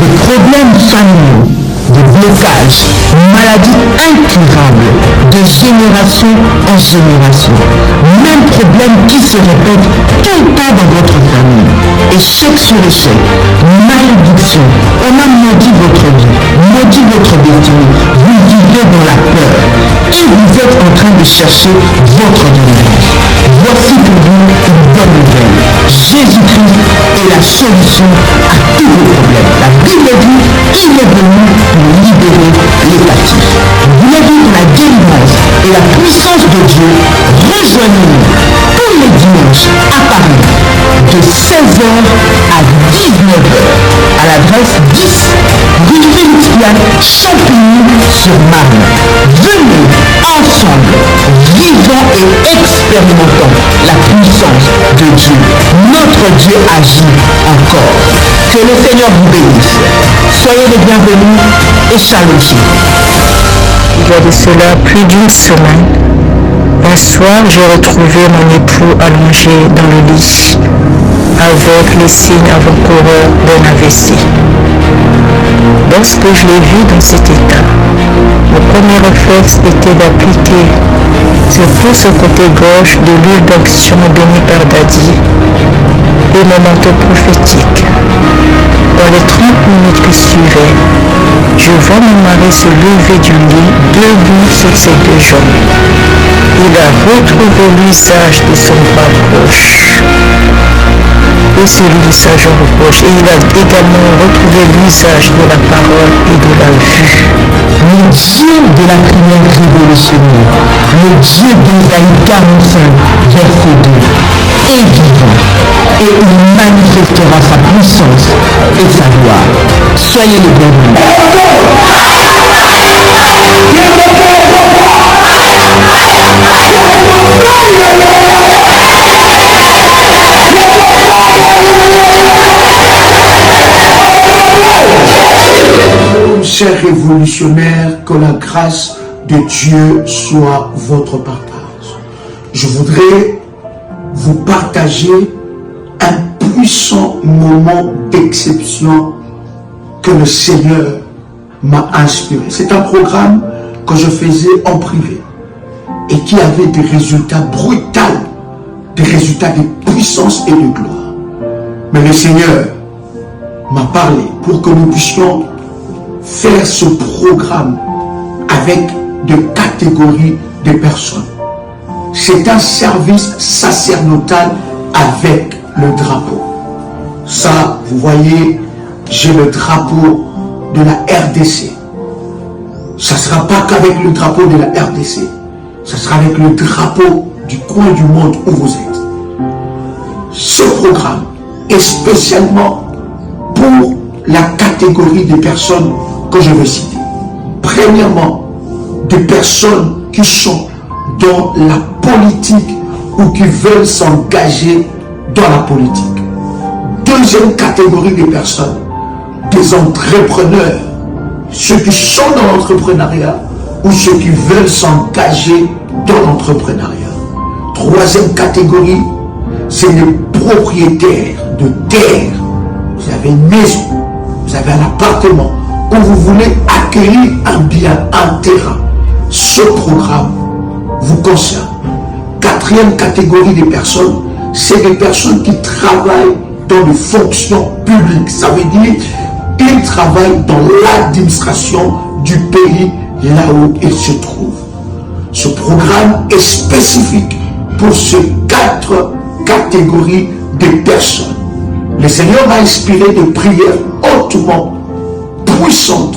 de problèmes familiaux, de blocages, maladies incurables, de génération en génération. Même problème qui se répète tout le temps dans votre famille. Échec sur échec, malédiction. On a maudit votre vie, maudit votre destinée. Vous vivez dans la peur et vous êtes en train de chercher votre délivrance. Voici pour vous une bonne nouvelle. Jésus-Christ est la solution à tous vos problèmes. La Bible dit qu'il est venu pour libérer les captifs. Vous voulez vivre la délivrance et la puissance de Dieu? Rejoignez-nous tous les dimanches à Paris de 16h à 19h à l'adresse 10 rue Félix Piat, Champigny-sur-Marne. Venez ensemble, vivons et expérimentons la puissance de Dieu. Notre Dieu agit encore. Que le Seigneur vous bénisse. Soyez les bienvenus et shalom. Il y a de cela plus d'une semaine, un soir, j'ai retrouvé mon époux allongé dans le lit avec les signes avant-coureurs d'un AVC. Lorsque je l'ai vu dans cet état, mon premier réflexe était d'appliquer sur ce côté gauche de l'huile d'onction bénie par Dadi et mon manteau prophétique. Dans les 30 minutes qui suivaient, je vois mon mari se lever du lit, debout sur ses deux jambes. Il a retrouvé l'usage de son bras gauche et celui de sa jambe gauche, et il a également retrouvé l'usage de la parole et de la vue. Le Dieu de la prière révolutionnaire, le Dieu d'Ésaïe 45, verset 2, est vivant et il manifestera sa puissance et sa gloire. Soyez les bienvenus. Chers révolutionnaires, que la grâce de Dieu soit votre partage. Je voudrais vous partager un puissant moment d'exception que le Seigneur m'a inspiré. C'est un programme que je faisais en privé et qui avait des résultats brutaux, des résultats de puissance et de gloire. Mais le Seigneur m'a parlé pour que nous puissions faire ce programme avec de catégories de personnes. C'est un service sacerdotal avec le drapeau. Ça, vous voyez, j'ai le drapeau de la RDC. Ça ne sera pas qu'avec le drapeau de la RDC. Ça sera avec le drapeau du coin du monde où vous êtes. Ce programme est spécialement pour la catégorie des personnes que je veux citer. Premièrement, des personnes qui sont dans la politique ou qui veulent s'engager dans la politique. Deuxième catégorie de personnes, des entrepreneurs, ceux qui sont dans l'entrepreneuriat ou ceux qui veulent s'engager dans l'entrepreneuriat. Troisième catégorie, c'est les propriétaires de terre. Vous avez une maison, vous avez un appartement où vous voulez acquérir un bien, un terrain. Ce programme vous concerne. Quatrième catégorie de personnes, c'est des personnes qui travaillent dans des fonctions publiques. Ça veut dire qu'ils travaillent dans l'administration du pays là où ils se trouvent. Ce programme est spécifique pour ces 4 catégories de personnes. Le Seigneur m'a inspiré de prières hautement puissantes,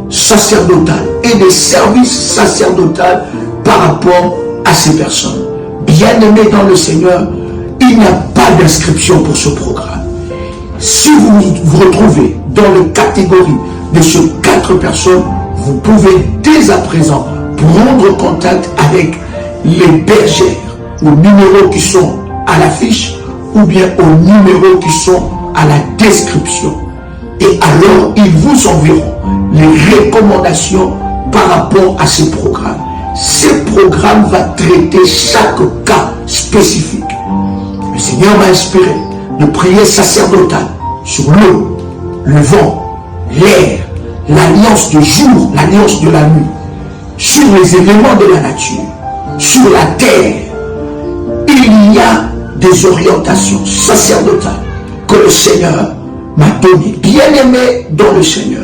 sacerdotales et de services sacerdotaux par rapport à ces personnes. Bien-aimés dans le Seigneur, il n'y a pas d'inscription pour ce programme. Si vous vous retrouvez dans la catégorie de ces 4 personnes, vous pouvez dès à présent prendre contact avec les bergères, aux numéros qui sont à l'affiche ou bien aux numéros qui sont à la description. Et alors, ils vous enverront les recommandations par rapport à ces programmes. Ces programmes vont traiter chaque cas spécifique. Le Seigneur m'a inspiré de prier sacerdotal sur l'eau, le vent, l'air, l'alliance du jour, l'alliance de la nuit, sur les éléments de la nature, sur la terre. Il y a des orientations sacerdotales que le Seigneur m'a données. Bien-aimés dans le Seigneur,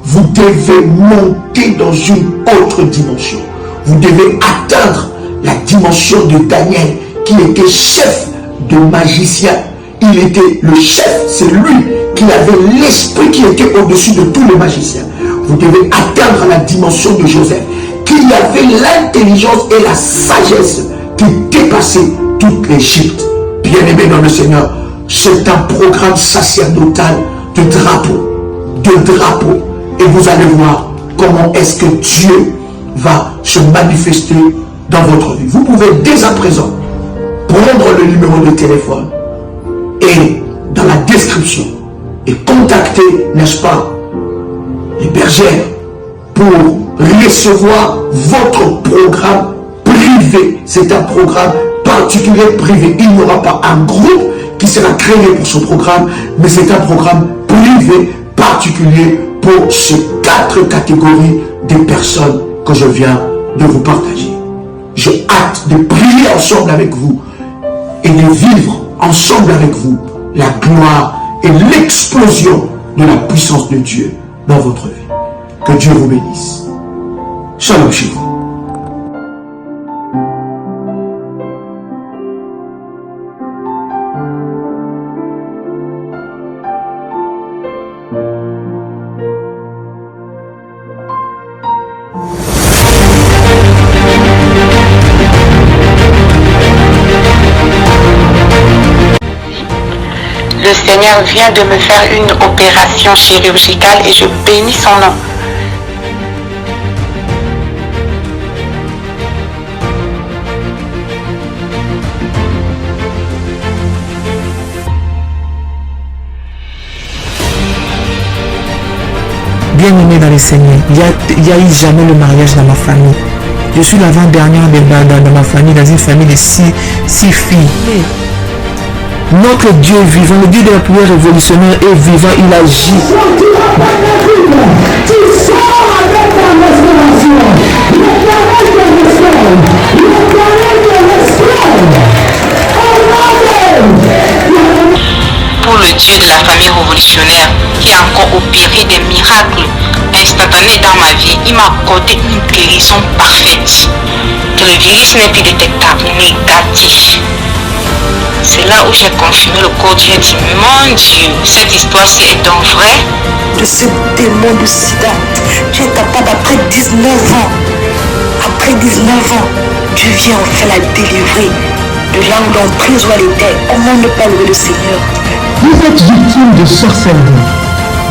vous devez monter dans une autre dimension. Vous devez atteindre la dimension de Daniel, qui était chef de magicien. Il était le chef, c'est lui qui avait l'esprit qui était au-dessus de tous les magiciens. Vous devez atteindre la dimension de Joseph, qui avait l'intelligence et la sagesse qui dépassait toute l'Égypte. Bien-aimés dans le Seigneur, c'est un programme sacerdotal de drapeau. Et vous allez voir comment est-ce que Dieu va se manifester dans votre vie. Vous pouvez dès à présent prendre le numéro de téléphone et dans la description et contacter, n'est-ce pas, les bergères pour recevoir votre programme privé. C'est un programme particulier privé. Il n'y aura pas un groupe qui sera créé pour ce programme, mais c'est un programme privé particulier pour ces 4 catégories de personnes que je viens de vous partager. J'ai hâte de prier ensemble avec vous et de vivre ensemble avec vous la gloire et l'explosion de la puissance de Dieu dans votre vie. Que Dieu vous bénisse. Shalom chez vous. Le Seigneur vient de me faire une opération chirurgicale et je bénis son nom. Bien-aimé dans le Seigneur, il n'y a eu jamais le mariage dans ma famille. Je suis l'avant-dernière dans ma famille, dans une famille de 6 filles. Notre Dieu vivant, le Dieu de la prière révolutionnaire est vivant, il agit. Pour le Dieu de la famille révolutionnaire qui a encore opéré des miracles instantanés dans ma vie, il m'a accordé une guérison parfaite. Le virus n'est plus détectable, négatif. C'est là où j'ai confirmé le corps Dieu et dit, mon Dieu, cette histoire-ci est donc vraie. De ce démon de sida, tu es capable après 19 ans. Après 19 ans, Dieu vient enfin la délivrer de là où l'emprise où elle était. Comment ne pas louer le Seigneur? Vous êtes victime de sorcellerie,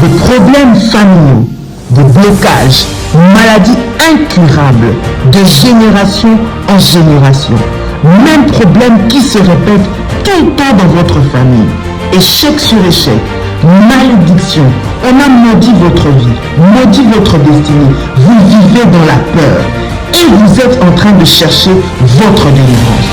de problèmes familiaux, des blocages, maladies incurables de génération en génération. Même problème qui se répète tout le temps dans votre famille. Échec sur échec, malédiction. On a maudit votre vie, maudit votre destinée. Vous vivez dans la peur et vous êtes en train de chercher votre délivrance.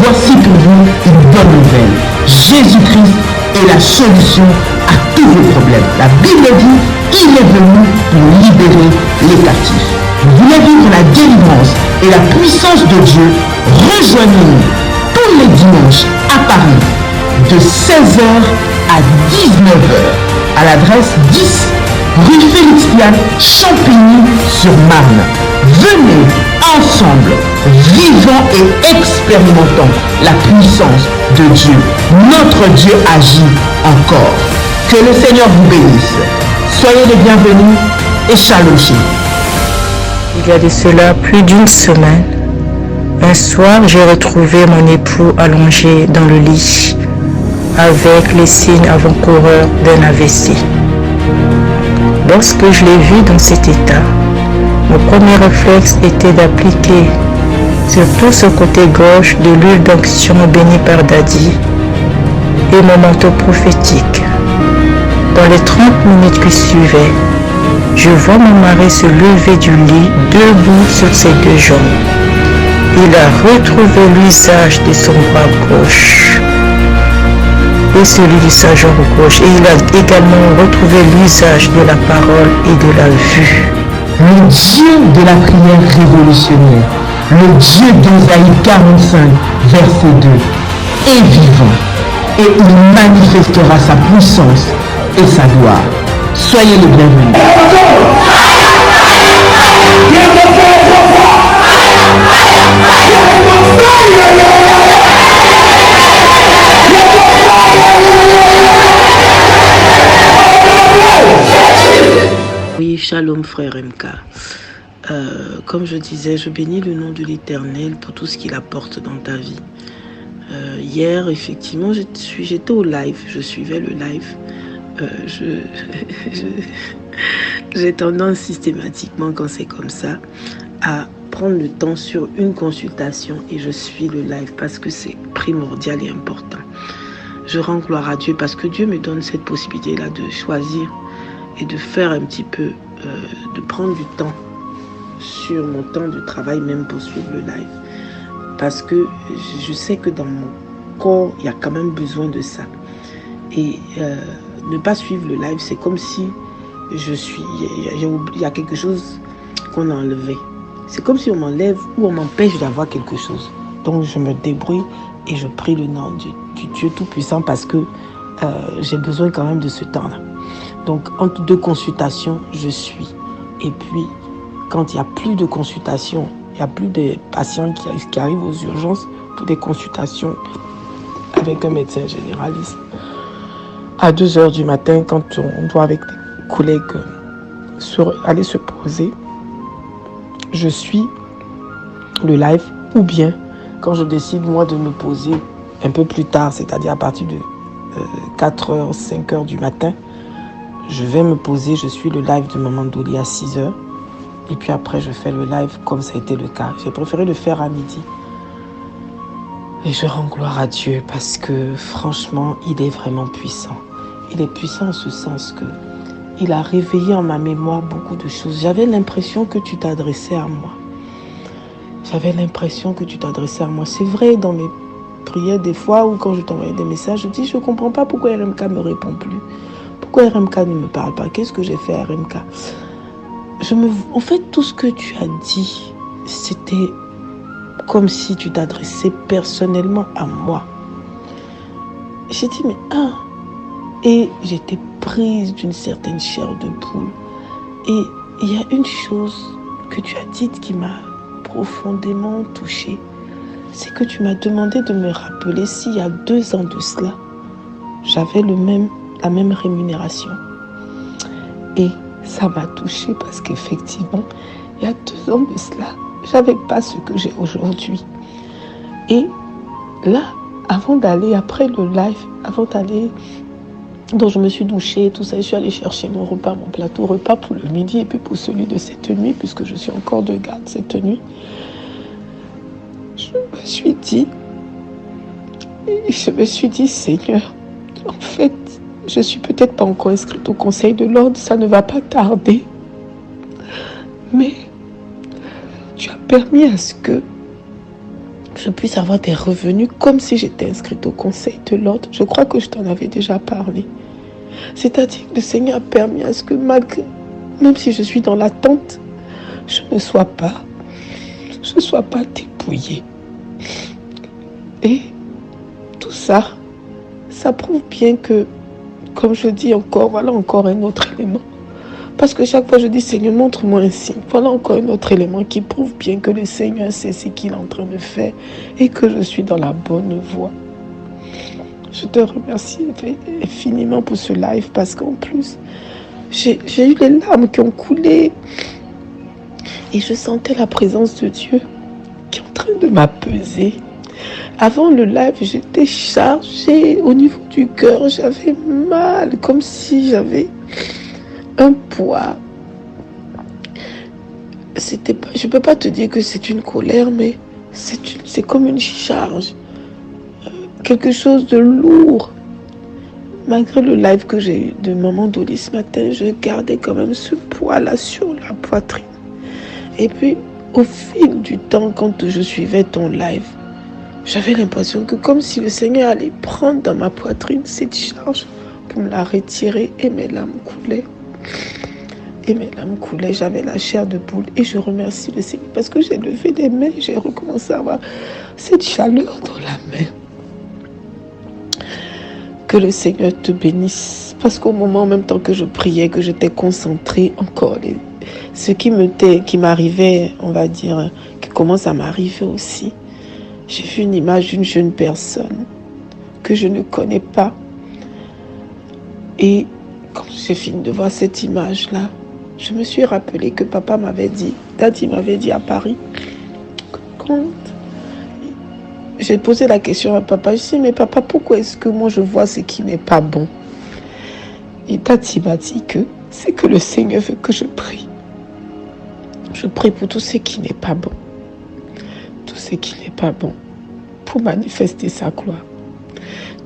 Voici pour vous une bonne nouvelle. Jésus-Christ est la solution à tous vos problèmes. La Bible dit, il est venu pour libérer les captifs. Vous voulez vivre la délivrance et la puissance de Dieu? Rejoignez-nous tous les dimanches à Paris de 16h à 19h à l'adresse 10 rue Félix Piat, Champigny-sur-Marne. Venez ensemble, vivons et expérimentons la puissance de Dieu. Notre Dieu agit encore. Que le Seigneur vous bénisse. Soyez les bienvenus et shalom. Il y a de cela plus d'une semaine, un soir, j'ai retrouvé mon époux allongé dans le lit avec les signes avant-coureurs d'un AVC. Lorsque je l'ai vu dans cet état, mon premier réflexe était d'appliquer sur tout ce côté gauche de l'huile d'onction bénie par Daddy et mon manteau prophétique. Dans les 30 minutes qui suivaient, je vois mon mari se lever du lit, debout sur ses deux jambes. Il a retrouvé l'usage de son bras gauche et celui de sa jambe gauche. Et il a également retrouvé l'usage de la parole et de la vue. Le Dieu de la prière révolutionnaire, le Dieu d'Ésaïe 45, verset 2, est vivant et il manifestera sa puissance et sa gloire. Soyez les bienvenus. Oui, shalom frère MK. Comme je disais, je bénis le nom de l'Éternel pour tout ce qu'il apporte dans ta vie. Hier, effectivement, j'étais au live, je suivais le live. J'ai tendance systématiquement, quand c'est comme ça, à prendre le temps sur une consultation et je suis le live parce que c'est primordial et important. Je rends gloire à Dieu parce que Dieu me donne cette possibilité-là de choisir et de faire un petit peu, de prendre du temps sur mon temps de travail même pour suivre le live. Parce que je sais que dans mon corps, il y a quand même besoin de ça. Et ne pas suivre le live, c'est comme si il y a quelque chose qu'on a enlevé. C'est comme si on m'enlève ou on m'empêche d'avoir quelque chose. Donc je me débrouille et je prie le nom du Dieu Tout-Puissant parce que j'ai besoin quand même de ce temps-là. Donc entre deux consultations, je suis. Et puis quand il n'y a plus de consultations, il n'y a plus de patients qui arrivent aux urgences pour des consultations avec un médecin généraliste. À 2h du matin, quand on doit avec des collègues aller se poser, je suis le live, ou bien quand je décide moi de me poser un peu plus tard, c'est-à-dire à partir de 4h, 5h du matin, je vais me poser, je suis le live de Maman Dolly à 6h, et puis après je fais le live comme ça a été le cas. J'ai préféré le faire à midi. Et je rends gloire à Dieu parce que franchement, il est vraiment puissant. Il est puissant en ce sens que il a réveillé en ma mémoire beaucoup de choses. J'avais l'impression que tu t'adressais à moi. J'avais l'impression que tu t'adressais à moi. C'est vrai, dans mes prières, des fois, ou quand je t'envoyais des messages, je dis, je ne comprends pas pourquoi RMK ne me répond plus. Pourquoi RMK ne me parle pas? Qu'est-ce que j'ai fait à RMK? En fait, tout ce que tu as dit, c'était comme si tu t'adressais personnellement à moi. J'ai dit, mais et j'étais prise d'une certaine chair de poule. Et il y a une chose que tu as dite qui m'a profondément touchée. C'est que tu m'as demandé de me rappeler s'il y a 2 ans de cela, j'avais la même rémunération. Et ça m'a touchée parce qu'effectivement, il y a 2 ans de cela, j'avais pas ce que j'ai aujourd'hui. Et là, avant d'aller, après le live, avant d'aller Donc je me suis douchée, tout ça, je suis allée chercher mon repas, mon plateau repas pour le midi et puis pour celui de cette nuit, puisque je suis encore de garde cette nuit. Je me suis dit, Seigneur, en fait, je suis peut-être pas encore inscrite au Conseil de l'Ordre, ça ne va pas tarder. Mais tu as permis à ce que je puisse avoir des revenus comme si j'étais inscrite au Conseil de l'Ordre. Je crois que je t'en avais déjà parlé. C'est-à-dire que le Seigneur a permis à ce que même si je suis dans l'attente, je ne sois pas dépouillée. Et tout ça, ça prouve bien que, comme je dis encore, voilà encore un autre élément. Parce que chaque fois je dis, Seigneur, montre-moi un signe. Voilà encore un autre élément qui prouve bien que le Seigneur sait ce qu'il est en train de faire et que je suis dans la bonne voie. Je te remercie infiniment pour ce live parce qu'en plus, j'ai eu les larmes qui ont coulé et je sentais la présence de Dieu qui est en train de m'apaiser. Avant le live, j'étais chargée au niveau du cœur, j'avais mal, comme si j'avais un poids. Je ne peux pas te dire que c'est une colère, mais c'est comme une charge. Quelque chose de lourd. Malgré le live que j'ai eu de Maman Dolly ce matin, je gardais quand même ce poids-là sur la poitrine. Et puis, au fil du temps, quand je suivais ton live, j'avais l'impression que comme si le Seigneur allait prendre dans ma poitrine cette charge pour me la retirer et mes larmes coulaient. J'avais la chair de poule et je remercie le Seigneur parce que j'ai levé les mains, j'ai recommencé à avoir cette chaleur dans la main. Que le Seigneur te bénisse parce qu'au moment en même temps que je priais, que j'étais concentrée encore, ce qui m'arrivait, on va dire, qui commence à m'arriver aussi. J'ai vu une image d'une jeune personne que je ne connais pas et quand j'ai fini de voir cette image-là, je me suis rappelé que papa m'avait dit, Daddy m'avait dit à Paris, quand j'ai posé la question à papa, je dis, mais papa, pourquoi est-ce que moi je vois ce qui n'est pas bon? Et Daddy m'a dit que c'est que le Seigneur veut que je prie. Je prie pour tout ce qui n'est pas bon. Tout ce qui n'est pas bon, pour manifester sa gloire.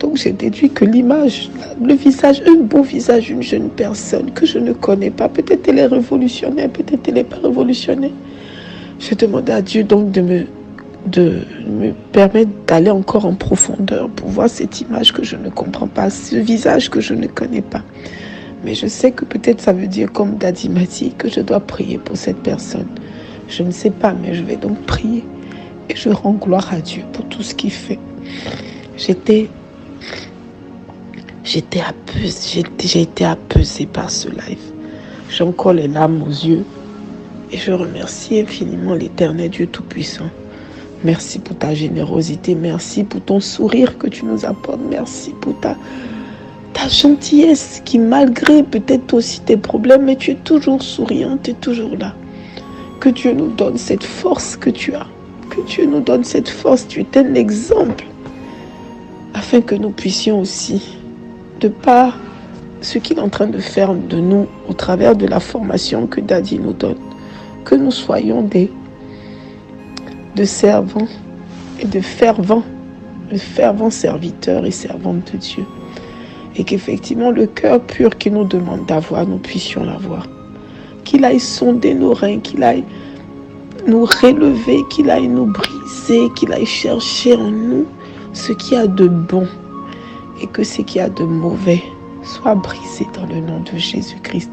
Donc j'ai déduit que l'image, le visage, un beau visage d'une jeune personne que je ne connais pas, peut-être elle est révolutionnaire, peut-être elle n'est pas révolutionnaire. Je demandais à Dieu donc de me permettre d'aller encore en profondeur pour voir cette image que je ne comprends pas, ce visage que je ne connais pas. Mais je sais que peut-être ça veut dire, comme Daddy m'a dit, que je dois prier pour cette personne. Je ne sais pas, mais je vais donc prier. Et je rends gloire à Dieu pour tout ce qu'il fait. J'ai été apaisée par ce live. J'ai encore les larmes aux yeux. Et je remercie infiniment l'Éternel Dieu Tout-Puissant. Merci pour ta générosité. Merci pour ton sourire que tu nous apportes. Merci pour ta gentillesse qui, malgré peut-être aussi tes problèmes, mais tu es toujours souriante, tu es toujours là. Que Dieu nous donne cette force que tu as. Que Dieu nous donne cette force. Tu es un exemple. Afin que nous puissions aussi, de par ce qu'il est en train de faire de nous au travers de la formation que Daddy nous donne, que nous soyons de servants et de fervents serviteurs et servantes de Dieu. Et qu'effectivement le cœur pur qu'il nous demande d'avoir, nous puissions l'avoir. Qu'il aille sonder nos reins, qu'il aille nous relever, qu'il aille nous briser, qu'il aille chercher en nous ce qu'il y a de bon et que ce qu'il y a de mauvais soit brisé dans le nom de Jésus-Christ.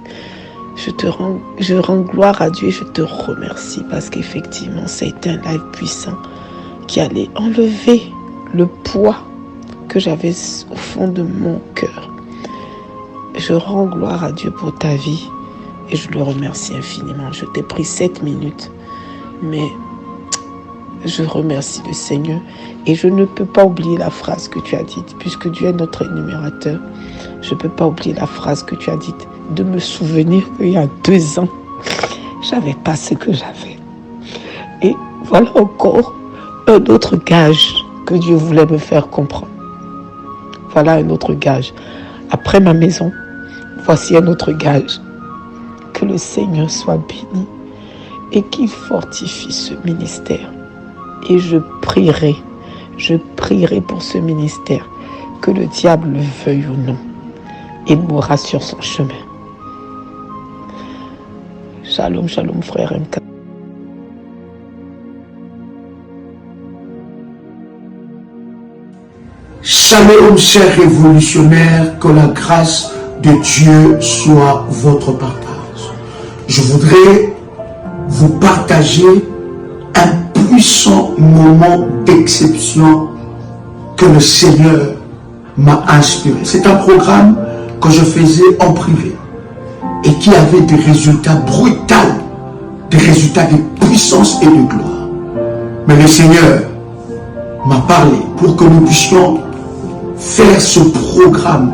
Je rends gloire à Dieu et je te remercie parce qu'effectivement c'est un live puissant qui allait enlever le poids que j'avais au fond de mon cœur. Je rends gloire à Dieu pour ta vie et je le remercie infiniment. Je t'ai pris 7 minutes, mais je remercie le Seigneur et je ne peux pas oublier la phrase que tu as dite, puisque Dieu est notre énumérateur. Je ne peux pas oublier la phrase que tu as dite, de me souvenir qu'il y a 2 ans, j'avais pas ce que j'avais. Et voilà encore un autre gage que Dieu voulait me faire comprendre. Voilà un autre gage. après ma maison. Voici un autre gage. Que le Seigneur soit béni et qu'il fortifie ce ministère. Et je prierai pour ce ministère, que le diable le veuille ou non. Il mourra sur son chemin. Shalom, shalom, frère MK. Shalom, chers révolutionnaires, que la grâce de Dieu soit votre partage. Je voudrais vous partager un puissant moment d'exception que le Seigneur m'a inspiré. C'est un programme que je faisais en privé et qui avait des résultats brutaux, des résultats de puissance et de gloire. Mais le Seigneur m'a parlé pour que nous puissions faire ce programme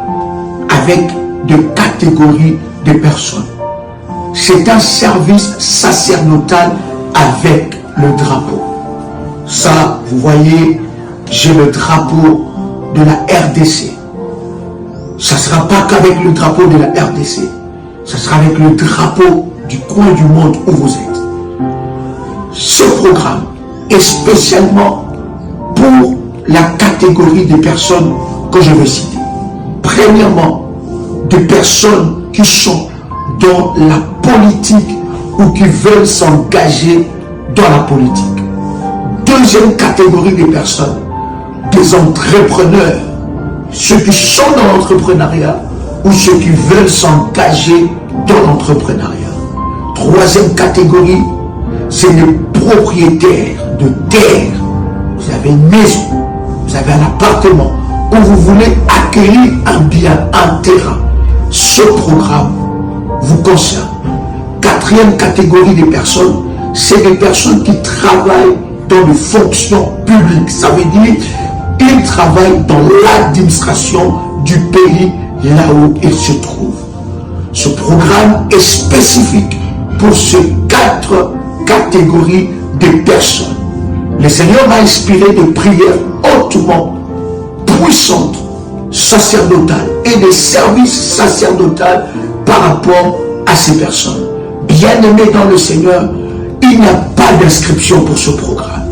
avec des catégories de personnes. C'est un service sacerdotal avec le drapeau. Ça, vous voyez, j'ai le drapeau de la RDC. Ça ne sera pas qu'avec le drapeau de la RDC. Ça sera avec le drapeau du coin du monde où vous êtes. Ce programme est spécialement pour la catégorie des personnes que je vais citer. Premièrement, des personnes qui sont dans la politique ou qui veulent s'engager dans la politique. Deuxième catégorie des personnes, des entrepreneurs, ceux qui sont dans l'entrepreneuriat ou ceux qui veulent s'engager dans l'entrepreneuriat. Troisième catégorie, c'est les propriétaires de terre. Vous avez une maison, vous avez un appartement où vous voulez acquérir un bien, un terrain. Ce programme vous concerne. Quatrième catégorie des personnes, c'est des personnes qui travaillent dans les fonctions publiques. Ça veut dire qu'ils travaillent dans l'administration du pays là où ils se trouvent. Ce programme est spécifique pour ces 4 catégories de personnes. Le Seigneur m'a inspiré de prières hautement puissantes, sacerdotales et de services sacerdotaux par rapport à ces personnes. Bien-aimés dans le Seigneur, il n'y a pas d'inscription pour ce programme.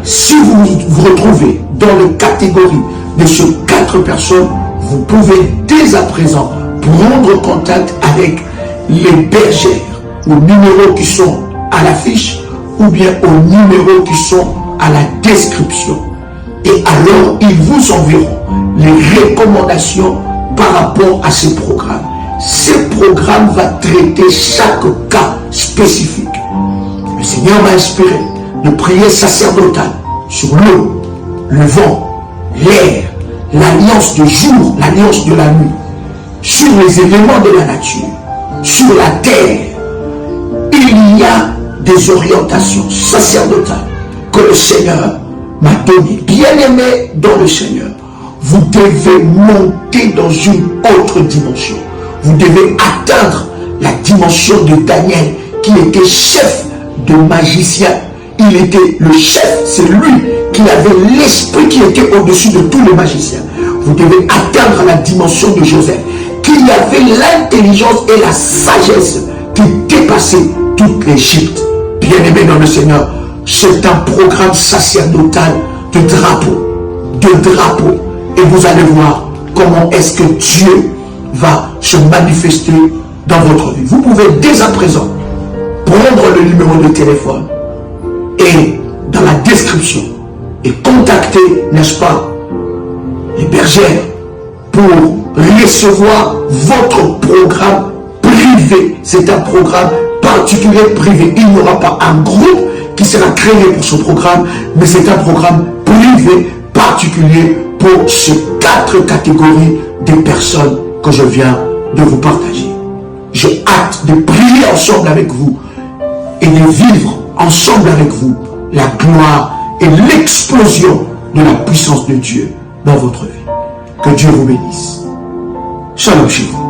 Si vous vous retrouvez dans la catégorie de ces 4 personnes, vous pouvez dès à présent prendre contact avec les bergères aux numéros qui sont à l'affiche ou bien aux numéros qui sont à la description. Et alors, ils vous enverront les recommandations par rapport à ces programmes. Ce programme va traiter chaque cas spécifique. Le Seigneur m'a inspiré de prier sacerdotal sur l'eau, le vent, l'air, l'alliance du jour, l'alliance de la nuit, sur les éléments de la nature, sur la terre. Il y a des orientations sacerdotales que le Seigneur m'a données. Bien-aimés dans le Seigneur, vous devez monter dans une autre dimension. Vous devez atteindre la dimension de Daniel, qui était chef de magicien. Il était le chef, c'est lui qui avait l'esprit qui était au-dessus de tous les magiciens. Vous devez atteindre la dimension de Joseph, qui avait l'intelligence et la sagesse qui dépassait toute l'Égypte. Bien-aimés dans le Seigneur, c'est un programme sacerdotal de drapeau. Et vous allez voir comment est-ce que Dieu va se manifester dans votre vie. Vous pouvez dès à présent prendre le numéro de téléphone et dans la description et contacter, n'est-ce pas, les bergères pour recevoir votre programme privé. C'est un programme particulier privé. Il n'y aura pas un groupe qui sera créé pour ce programme, mais c'est un programme privé particulier pour ces 4 catégories de personnes que je viens de vous partager. J'ai hâte de prier ensemble avec vous et de vivre ensemble avec vous la gloire et l'explosion de la puissance de Dieu dans votre vie. Que Dieu vous bénisse. Shalom chez vous.